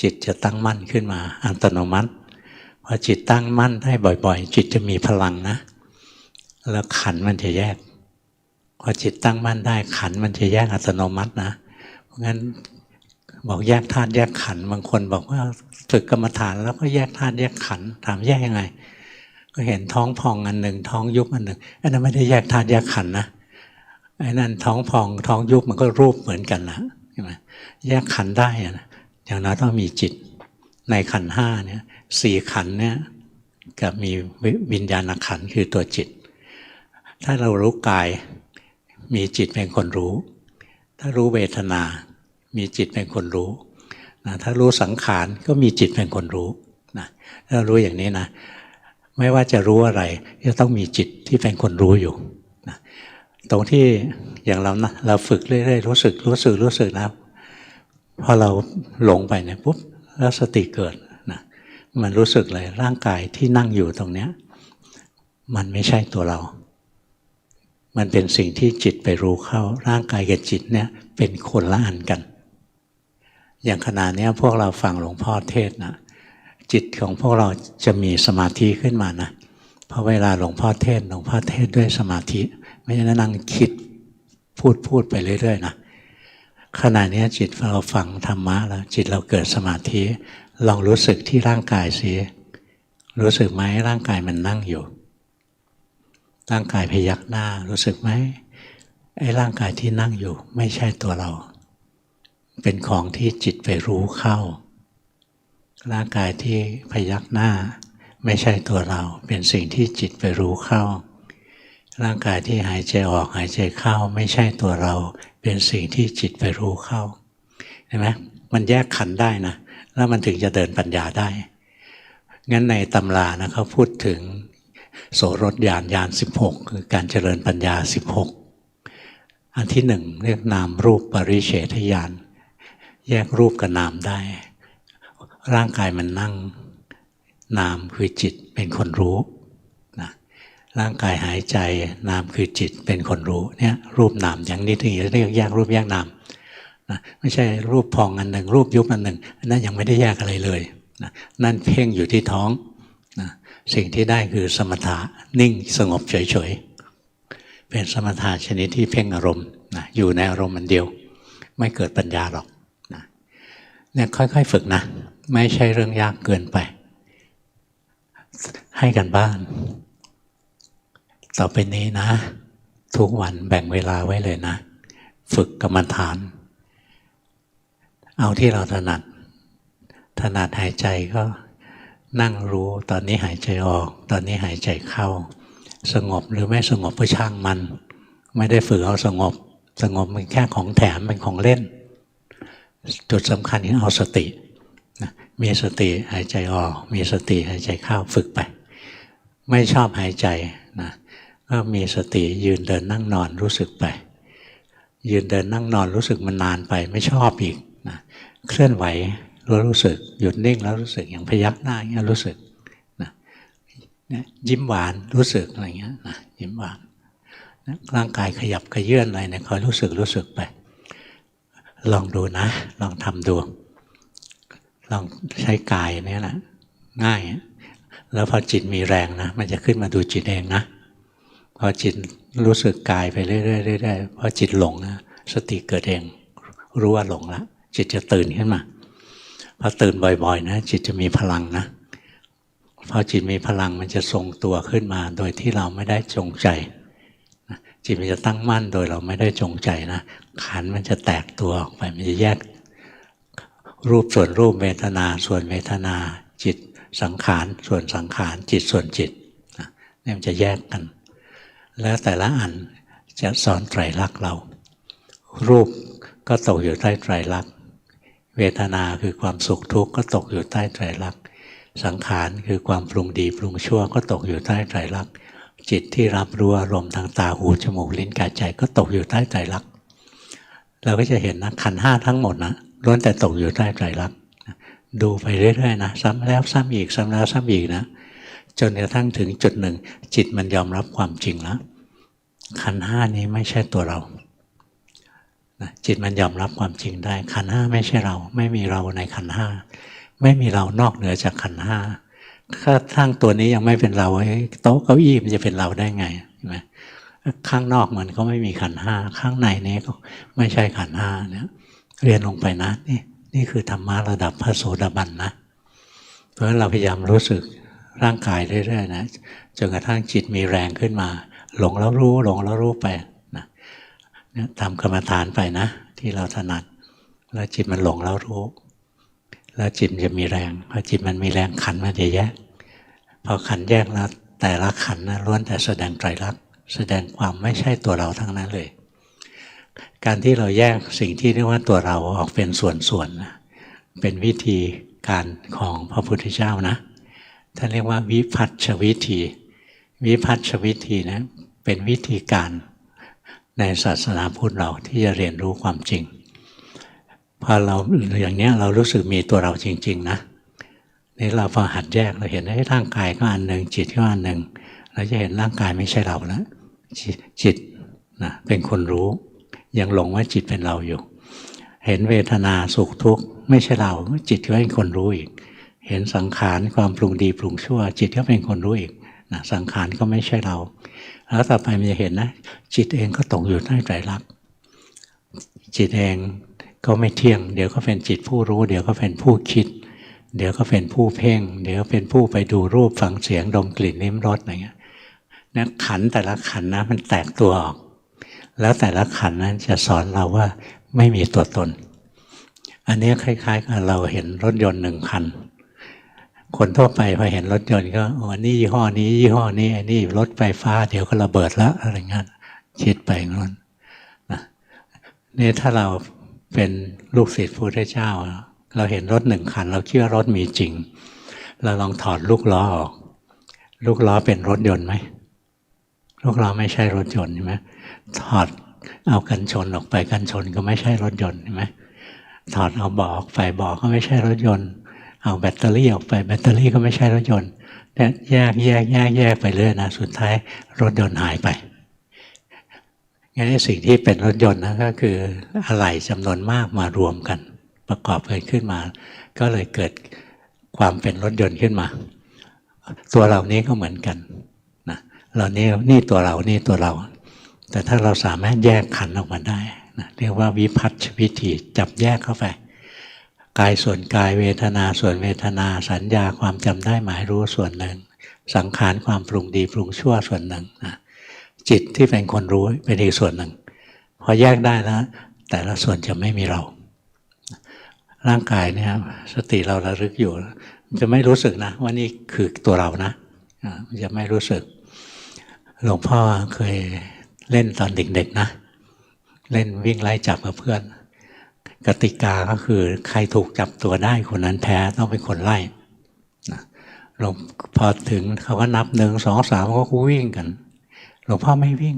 จิตจะตั้งมั่นขึ้นมาอัตโนมัติพอจิตตั้งมั่นได้บ่อยๆจิตจะมีพลังนะแล้วขันธ์มันจะแยกพอจิตตั้งมั่นได้ขันธ์มันจะแยกอัตโนมัตินะเพราะงั้นบอกแยกธาตุแยกขันธ์บางคนบอกว่าฝึกกรรมฐานแล้วก็แยกธาตุแยกขันธ์ถามแยกยังไงก็เห็นท้องพองอันหนึ่งท้องยุบอันหนึ่งอันนั้นไม่ได้แยกธาตุแยกขันธ์นะไอ้นั่นท้องพองท้องยุบมันก็รูปเหมือนกันนะใช่ไหมแยกขันธ์ได้นะอย่างน้อยต้องมีจิตในขันธ์ห้าเนี่ย4ขันธ์เนี่ยกับมีวิญญาณขันธ์คือตัวจิตถ้าเรารู้กายมีจิตเป็นคนรู้ถ้ารู้เวทนามีจิตเป็นคนรู้นะถ้ารู้สังขารก็มีจิตเป็นคนรู้นะถ้ารู้อย่างนี้นะไม่ว่าจะรู้อะไรจะต้องมีจิตที่เป็นคนรู้อยู่นะตรงที่อย่างเรานะเราฝึกเรื่อยๆรู้สึกนะพอเราหลงไปเนี่ยปุ๊บแล้วสติเกิดนะมันรู้สึกเลยร่างกายที่นั่งอยู่ตรงเนี้ยมันไม่ใช่ตัวเรามันเป็นสิ่งที่จิตไปรู้เข้าร่างกายกับจิตเนี่ยเป็นคนละอันกันอย่างขณะนี้พวกเราฟังหลวงพ่อเทศนะจิตของพวกเราจะมีสมาธิขึ้นมานะเพราะเวลาหลวงพ่อเทศด้วยสมาธิไม่ใช่นั่งคิดพูดไปเรื่อยๆนะขณะนี้จิตเราฟังธรรมะแล้วจิตเราเกิดสมาธิลองรู้สึกที่ร่างกายสิรู้สึกไหมร่างกายมันนั่งอยู่ร่างกายพยักหน้ารู้สึกไหมไอ้ร่างกายที่นั่งอยู่ไม่ใช่ตัวเราเป็นของที่จิตไปรู้เข้าร่างกายที่พยักหน้าไม่ใช่ตัวเราเป็นสิ่งที่จิตไปรู้เข้าร่างกายที่หายใจออกหายใจเข้าไม่ใช่ตัวเราเป็นสิ่งที่จิตไปรู้เข้าเห็นไหมมันแยกขันธ์ได้นะแล้วมันถึงจะเดินปัญญาได้งั้นในตำรานะเขาพูดถึงโสรถญาณ16คือการเจริญปัญญา16อันที่1เรียกนามรูปปริเฉทญาณ แยกรูปกับนามได้ร่างกายมันนั่งนามคือจิตเป็นคนรู้นะร่างกายหายใจนามคือจิตเป็นคนรู้เนี่ยรูปนามอย่างนี้ถึงจะเรียกแยกรูปแยกนามนะไม่ใช่รูปพองอันหนึ่งรูปยุบอันหนึ่งนั่นยังไม่ได้แยกอะไรเลยนะนั่นเพ่งอยู่ที่ท้องนะสิ่งที่ได้คือสมถะนิ่งสงบเฉยๆเป็นสมถะชนิดที่เพ่งอารมณ์นะอยู่ในอารมณ์มันเดียวไม่เกิดปัญญาหรอกนะเนี่ยค่อยๆฝึกนะไม่ใช่เรื่องยากเกินไปให้กันบ้านต่อไปนี้นะทุกวันแบ่งเวลาไว้เลยนะฝึกกรรมฐานเอาที่เราถนัดหายใจก็นั่งรู้ตอนนี้หายใจออกตอนนี้หายใจเข้าสงบหรือไม่สงบก็ช่างมันไม่ได้ฝึกเอาสงบมันแค่ของแถมเป็นของเล่นจุดสำคัญคือเอาสติมีสติหายใจออกมีสติหายใจเข้าฝึกไปไม่ชอบหายใจนะก็มีสติยืนเดินนั่งนอนรู้สึกไปยืนเดินนั่งนอนรู้สึกมันนานไปไม่ชอบอีกนะเคลื่อนไหวรู้สึกหยุดนิ่งแล้วรู้สึกอย่างพยักหน้าอย่างนี้รู้สึกนะยิ้มหวานรู้สึกอะไรเงี้ยนะยิ้มหวานนะร่างกายขยับขยื่นอะไรเนี่ยคอยรู้สึกไปลองดูนะลองทำดูลองใช้กายนี่แหละง่ายแล้วพอจิตมีแรงนะมันจะขึ้นมาดูจิตเองนะพอจิตรู้สึกกายไปเรื่อยๆพอจิตหลงนะสติเกิดเองรู้ว่าหลงแล้วจิตจะตื่นขึ้นมาพอตื่นบ่อยๆนะจิตจะมีพลังนะพอจิตมีพลังมันจะทรงตัวขึ้นมาโดยที่เราไม่ได้จงใจจิตมันจะตั้งมั่นโดยเราไม่ได้จงใจนะขันธ์มันจะแตกตัวออกไปมันจะแยกรูปส่วนรูปเวทนาส่วนเวทนาจิตสังขารส่วนสังขารจิตส่วนจิตนี่มันจะแยกกันแล้วแต่ละอันจะสอนไตรลักษณ์เรารูปก็ตกอยู่ใต้ไตรลักษณ์เวทนาคือความสุขทุกข์ก็ตกอยู่ใต้ไตรลักษณ์สังขารคือความปรุงดีปรุงชั่วก็ตกอยู่ใต้ไตรลักษณ์จิตที่รับรู้อารมณ์ทางตาหูจมูกลิ้นกายใจก็ตกอยู่ใต้ไตรลักษณ์เราก็จะเห็นนะขันธ์ห้าทั้งหมดนะล้วนแต่ตกอยู่ใต้ไตรลักษณ์ดูไปเรื่อยๆนะซ้ำแล้วซ้ำอีกซ้ำแล้วซ้ำอีกนะจนกระทั่งถึงจุดหนึ่งจิตมันยอมรับความจริงแล้วขันธ์ห้านี้ไม่ใช่ตัวเราจิตมันยอมรับความจริงได้ขันธ์ห้าไม่ใช่เราไม่มีเราในขันธ์ห้าไม่มีเรานอกเหนือจากขันธ์ห้าถ้าทั้งตัวนี้ยังไม่เป็นเราโต๊ะเก้าอี้มันจะเป็นเราได้ไงใช่ไหมข้างนอกมันก็ไม่มีขันธ์ห้าข้างในนี้ก็ไม่ใช่ขันธ์ห้าเนี่ยเรียนลงไปนะนี่คือธรรมะระดับพระโสดาบันนะเพราะฉะนั้นเราพยายามรู้สึกร่างกายเรื่อยๆนะจนกระทั่งจิตมีแรงขึ้นมาหลงแล้วรู้ไปนะทำกรรมฐานไปนะที่เราถนัดแล้วจิตมันหลงแล้วรู้แล้วจิตจะมีแรงพอจิตมันมีแรงขันธ์มันจะแยกพอขันธ์แยกแล้วแต่ละขันธ์นะล้วนแต่แสดงไตรลักษณ์แสดงความไม่ใช่ตัวเราทั้งนั้นเลยการที่เราแยกสิ่งที่เรียกว่าตัวเราออกเป็นส่วนๆนะเป็นวิธีการของพระพุทธเจ้านะท่านเรียกว่าวิพัชชวิธีวิพัชชวิธีนะเป็นวิธีการในศาสนาพุทธเราที่จะเรียนรู้ความจริงพอเราอย่างนี้เรารู้สึกมีตัวเราจริงๆนะนี่เราพอหัดแยกเราเห็นว่าร่างกายก็อันหนึ่งจิตก็อันหนึ่งเราจะเห็นร่างกายไม่ใช่เราแล้วจิตนะเป็นคนรู้ยังหลงว่าจิตเป็นเราอยู่เห็นเวทนาสุขทุกข์ไม่ใช่เราจิตก็เป็นคนรู้อีกเห็นสังขารความปรุงดีปรุงชั่วจิตก็เป็นคนรู้อีกนะสังขารก็ไม่ใช่เราแล้วต่อไปมันจะเห็นนะจิตเองก็ตกอยู่ใต้ไตรลักษณ์จิตเองก็ไม่เที่ยงเดี๋ยวก็เป็นจิตผู้รู้เดี๋ยวก็เป็นผู้คิดเดี๋ยวก็เป็นผู้เพ่งเดี๋ยวเป็นผู้ไปดูรูปฟังเสียงดมกลิ่นลิ้มรสอะไรเงี้ยนะขันแต่ละขันนะมันแตกตัวออกแล้วแต่ละขันนั้นจะสอนเราว่าไม่มีตัวตนอันนี้คล้ายๆกับเราเห็นรถยนต์หนึ่งคันคนทั่วไปพอเห็นรถยนต์ก็นี่ยี่ห้อนี้ยี่ห้อนี้ไอ้นี่รถไฟฟ้าเดี๋ยวก็ระเบิดแล้วอะไรเงี้ยคิดไปงั้นนะนี่ถ้าเราเป็นลูกศิษย์พระพุทธเจ้าเราเห็นรถหนึ่งคันเราคิดว่ารถมีจริงเราลองถอดลูกล้อออกลูกล้อเป็นรถยนต์ไหมลูกล้อไม่ใช่รถยนต์ใช่ไหมถอดเอากันชนออกไปกันชนก็ไม่ใช่รถยนต์ใช่ไหม ถอดเอาเบาะออกไปเบาะก็ไม่ใช่รถยนต์เอาแบตเตอรี่ออกไปแบตเตอรี่ก็ไม่ใช่รถยนต์เนี่ยแยกไปเรื่อยนะสุดท้ายรถยนต์หายไปงั้นสิ่งที่เป็นรถยนต์นะก็คืออะไหล่จำนวนมากมารวมกันประกอบกันขึ้นมาก็เลยเกิดความเป็นรถยนต์ขึ้นมาตัวเรานี้ก็เหมือนกันนะเรานี่ตัวเรานี่ตัวเราแต่ถ้าเราสามารถแยกขันธ์ออกมาได้นะเรียกว่าวิพัฒชวิธีจับแยกเข้าไปกายส่วนกายเวทนาส่วนเวทนาสัญญาความจำได้หมายรู้ส่วนหนึ่งสังขารความปรุงดีปรุงชั่วส่วนหนึ่งนะจิตที่เป็นคนรู้เป็นอีกส่วนหนึ่งพอแยกได้แล้วแต่ละส่วนจะไม่มีเราร่างกายเนี่ยสติเราระลึกอยู่จะไม่รู้สึกนะว่านี่คือตัวเรานะจะไม่รู้สึกหลวงพ่อเคยเล่นตอนเด็กๆนะเล่นวิ่งไล่จับกับเพื่อนกติกาก็คือใครถูกจับตัวได้คนนั้นแพ้ต้องเป็นคนไล่หลวงพอถึงเขาก็นับ1 2 3ก็วิ่งกันหลวงพ่อไม่วิ่ง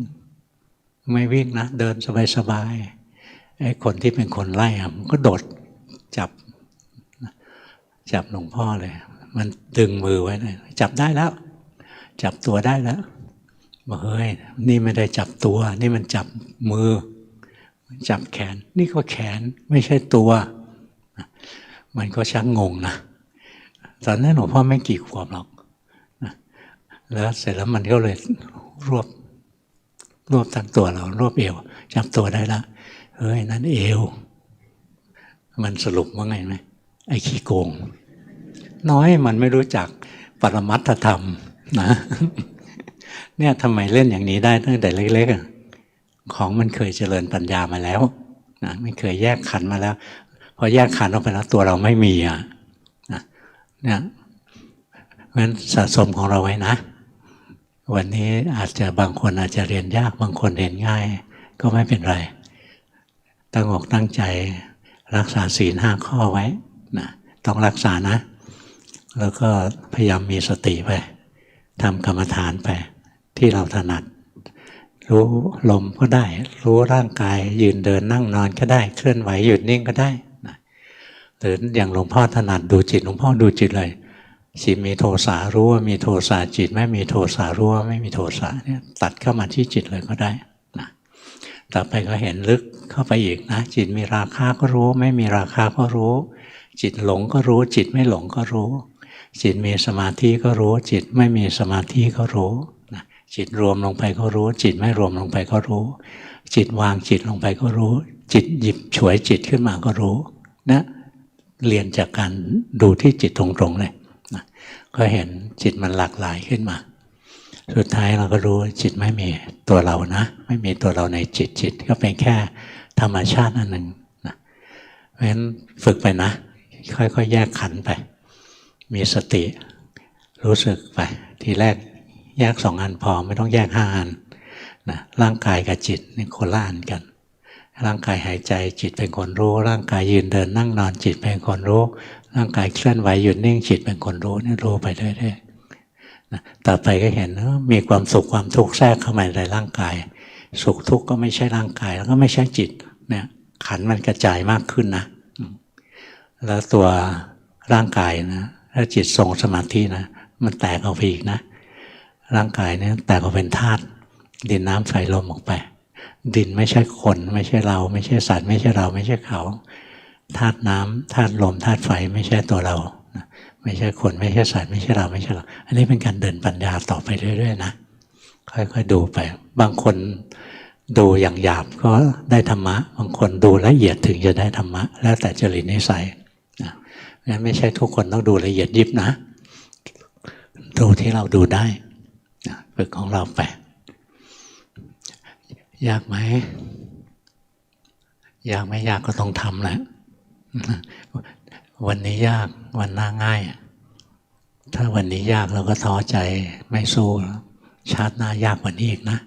นะเดินสบายๆไอ้คนที่เป็นคนไล่มันก็โดดจับหลวงพ่อเลยมันดึงมือไว้เลยจับได้แล้วจับตัวได้แล้วบอกเฮ้ยนี่ไม่ได้จับตัวนี่มันจับมือจับแขนนี่ก็แขนไม่ใช่ตัวมันก็ชักงงนะตอนนั้นหลวงพ่อไม่กี่ขวบหรอกแล้วเสร็จแล้วมันก็เลยรวบทั้งตัวเรารวบเอวจับตัวได้แล้วเฮ้ยนั่นเอวมันสรุปว่าไงไหมไอ้ขี้โกงน้อยมันไม่รู้จักปรมัตถธรรมนะเนี่ยทำไมเล่นอย่างนี้ได้ตั้งแต่เล็กๆของมันเคยเจริญปัญญามาแล้วนะไม่เคยแยกขันธ์มาแล้วพอแยกขันธ์ออกไปแล้วตัวเราไม่มีนะเนี่ยเพราะฉะนั้นสะสมของเราไว้นะวันนี้อาจจะบางคนอาจจะเรียนยากบางคนเรียนง่ายก็ไม่เป็นไรตั้งอกตั้งใจรักษาศีล5 ข้อไว้นะต้องรักษานะแล้วก็พยายามมีสติไปทำกรรมฐานไปที่เราถนัดรู้ลมก็ได้รู้ร่างกายยืนเดินนั่งนอนก็ได้เคลื่อนไหวหยุดนิ่งก็ได้นะหรืออย่างหลวงพ่อถนัดดูจิตหลวงพ่อดูจิตเลยจิตมีโทสะรู้ว่ามีโทสะจิตไม่มีโทสะรู้ว่าไม่มีโทสะเนี่ยตัดเข้ามาที่จิตเลยก็ได้นะต่อไปก็เห็นลึกเข้าไปอีกนะจิตมีราคะก็รู้ไม่มีราคะก็รู้จิตหลงก็รู้จิตไม่หลงก็รู้จิตมีสมาธิก็รู้จิตไม่มีสมาธิก็รู้นะจิตรวมลงไปก็รู้จิตไม่รวมลงไปก็รู้จิตวางจิตลงไปก็รู้จิตหยิบฉวยจิตขึ้นมาก็รู้นะเรียนจากการดูที่จิตตรงๆเลยนะก็เห็นจิตมันหลากหลายขึ้นมาสุดท้ายเราก็รู้จิตไม่มีตัวเรานะไม่มีตัวเราในจิตก็เป็นแค่ธรรมชาติอันหนึ่งนะเพราะฉะนั้นฝึกไปนะค่อยๆแยกขันธ์ไปมีสติรู้สึกไปทีแรกแยก2 อันพอไม่ต้องแยก5 อันนะร่างกายกับจิตนี่คนละอันกันร่างกายหายใจจิตเป็นคนรู้ร่างกายยืนเดินนั่งนอนจิตเป็นคนรู้ร่างกายเคลื่อนไหวหยุดนิ่งจิตเป็นคนรู้นี่รู้ไปเรื่อยๆนะต่อไปก็เห็นมีความสุขความทุกข์แทรกเข้ามาในร่างกายสุขทุกข์ก็ไม่ใช่ร่างกายแล้วก็ไม่ใช่จิตเนี่ยขันธ์มันกระจายมากขึ้นนะแล้วตัวร่างกายนะถ้าจิตทรงสมาธินะมันแตกออกไปอีกนะร่างกายเนี่ยแตกออกเป็นธาตุดินน้ำไฟลมออกไปดินไม่ใช่คนไม่ใช่เราไม่ใช่สัตว์ไม่ใช่เราไม่ใช่เขาธาตุน้ำธาตุลมธาตุไฟไม่ใช่ตัวเราไม่ใช่คนไม่ใช่สัตว์ไม่ใช่เราไม่ใช่เราอันนี้เป็นการเดินปัญญาต่อไปเรื่อยๆนะค่อยๆดูไปบางคนดูอย่างหยาบก็ได้ธรรมะบางคนดูละเอียดถึงจะได้ธรรมะแล้วแต่จริตนิสัยงั้นไม่ใช่ทุกคนต้องดูละเอียดยิบนะดูที่เราดูได้ฝึกของเราไปยากไหมยากไม่ยากก็ต้องทำแหละวันนี้ยากวันหน้าง่ายถ้าวันนี้ยากเราก็ท้อใจไม่สู้ชาติหน้ายากกว่านี้อีกนะ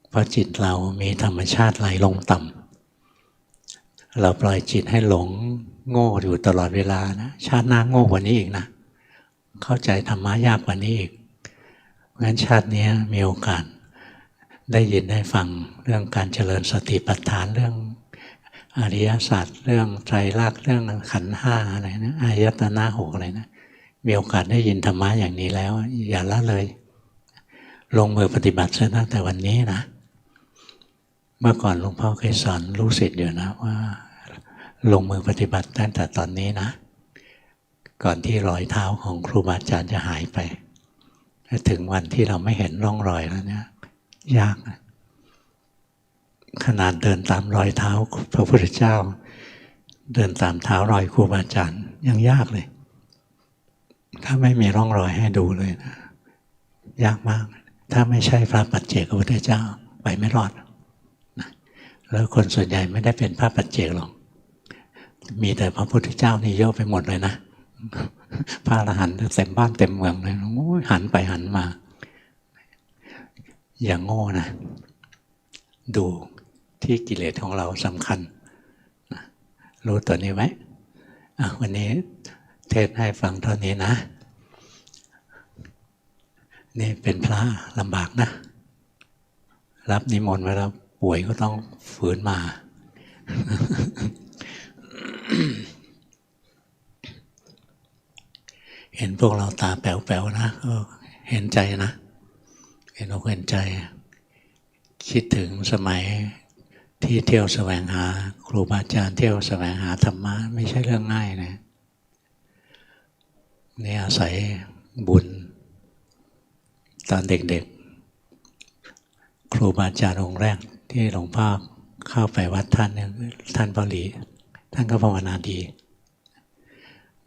เพราะจิตเรามีธรรมชาติไหลลงต่ำเราปล่อยจิตให้หลงโง่อยู่ตลอดเวลานะชาติหน้าโง่กว่านี้อีกนะเข้าใจธรรมะยากกว่านี้อีกงั้นชาตินี้มีโอกาสได้ยินได้ฟังเรื่องการเจริญสติปัฏฐานเรื่อง อริยสัจเรื่องไตรลักษณ์เรื่องขันธ์ห้าอะไรนะอายตนะหกอะไรนะมีโอกาสได้ยินธรรมะอย่างนี้แล้วอย่าละเลยลงมือปฏิบัติซะตั้งแต่วันนี้นะเมื่อก่อนหลวงพ่อเคยสอนลูกศิษย์อยู่นะว่าลงมือปฏิบัติตั้งแต่ตอนนี้นะก่อนที่รอยเท้าของครูบาอาจารย์จะหายไปถึงวันที่เราไม่เห็นร่องรอยแล้วเนี่ยยากนะขนาดเดินตามรอยเท้าพระพุทธเจ้าเดินตามเท้ารอยครูบาอาจารย์ยังยากเลยถ้าไม่มีร่องรอยให้ดูเลยนะยากมากถ้าไม่ใช่พระปัจเจกพระพุทธเจ้าไปไม่รอดนะแล้วคนส่วนใหญ่ไม่ได้เป็นพระปัจเจกหรอกมีแต่พระพุทธเจ้านี่เยอะไปหมดเลยนะพระอรหันต์เต็มบ้านเต็มเมืองเลยหันไปหันมาอย่างโง่นะดูที่กิเลสของเราสำคัญนะรู้ตัวนี้ไว้วันนี้เทศให้ฟังเท่านี้นะนี่เป็นพระลำบากนะรับนิมนต์ไว้แล้วป่วยก็ต้องฝืนมา เห็นพวกเราตาแป๋วๆนะก็เห็นใจนะเห็นอกเห็นใจคิดถึงสมัยที่เที่ยวแสวงหาครูบาอาจารย์เที่ยวแสวงหาธรรมะไม่ใช่เรื่องง่ายนะนี่อาศัยบุญตอนเด็กๆครูบาอาจารย์องค์แรกที่หลวงพ่อเข้าไปวัดท่านเนี่ยท่านเปาหลีท่านก็ภาวนาดี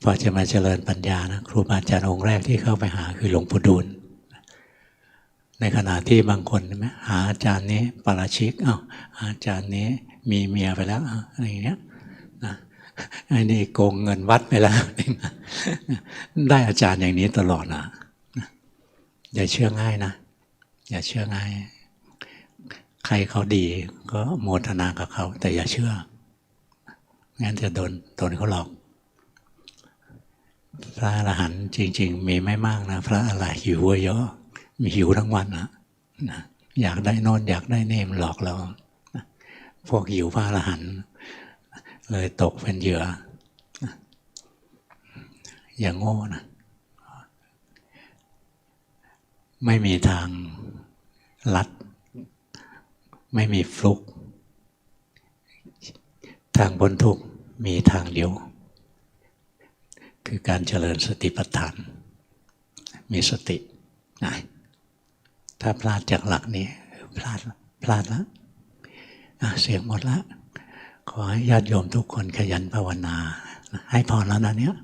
พอจะมาเจริญปัญญานะครูบาอาจารย์องค์แรกที่เข้าไปหาคือหลวงปู่ดูลในขณะที่บางคนใช่ไหมหาอาจารย์นี้ปาราชิกอาจารย์นี้มีเมียไปแล้วอะไรอย่างเงี้ยนะไอ้นี่โกงเงินวัดไปแล้วได้อาจารย์อย่างนี้ตลอดนะอย่าเชื่อง่ายนะอย่าเชื่อง่ายใครเขาดีก็โมทนากับเขาแต่อย่าเชื่องั้นจะโดนเขาหลอกพระอรหันต์จริงๆมีไม่มากนะพระอรหันต์หิวเยอะมีหิวทั้งวันนะอยากได้นอนอยากได้นี่มันหลอกเราพวกหิวพระอรหันต์เลยตกเป็นเหยื่ออย่างโง่นะไม่มีทางลัดไม่มีฟลุกทางพ้นทุกข์มีทางเดียวคือการเจริญสติปัฏฐานมีสตินะถ้าพลาดจากหลักนี้พลาดแล้วเสียงหมดแล้วขอให้ญาติโยมทุกคนขยันภาวนาให้พรแล้วนะเนี่ย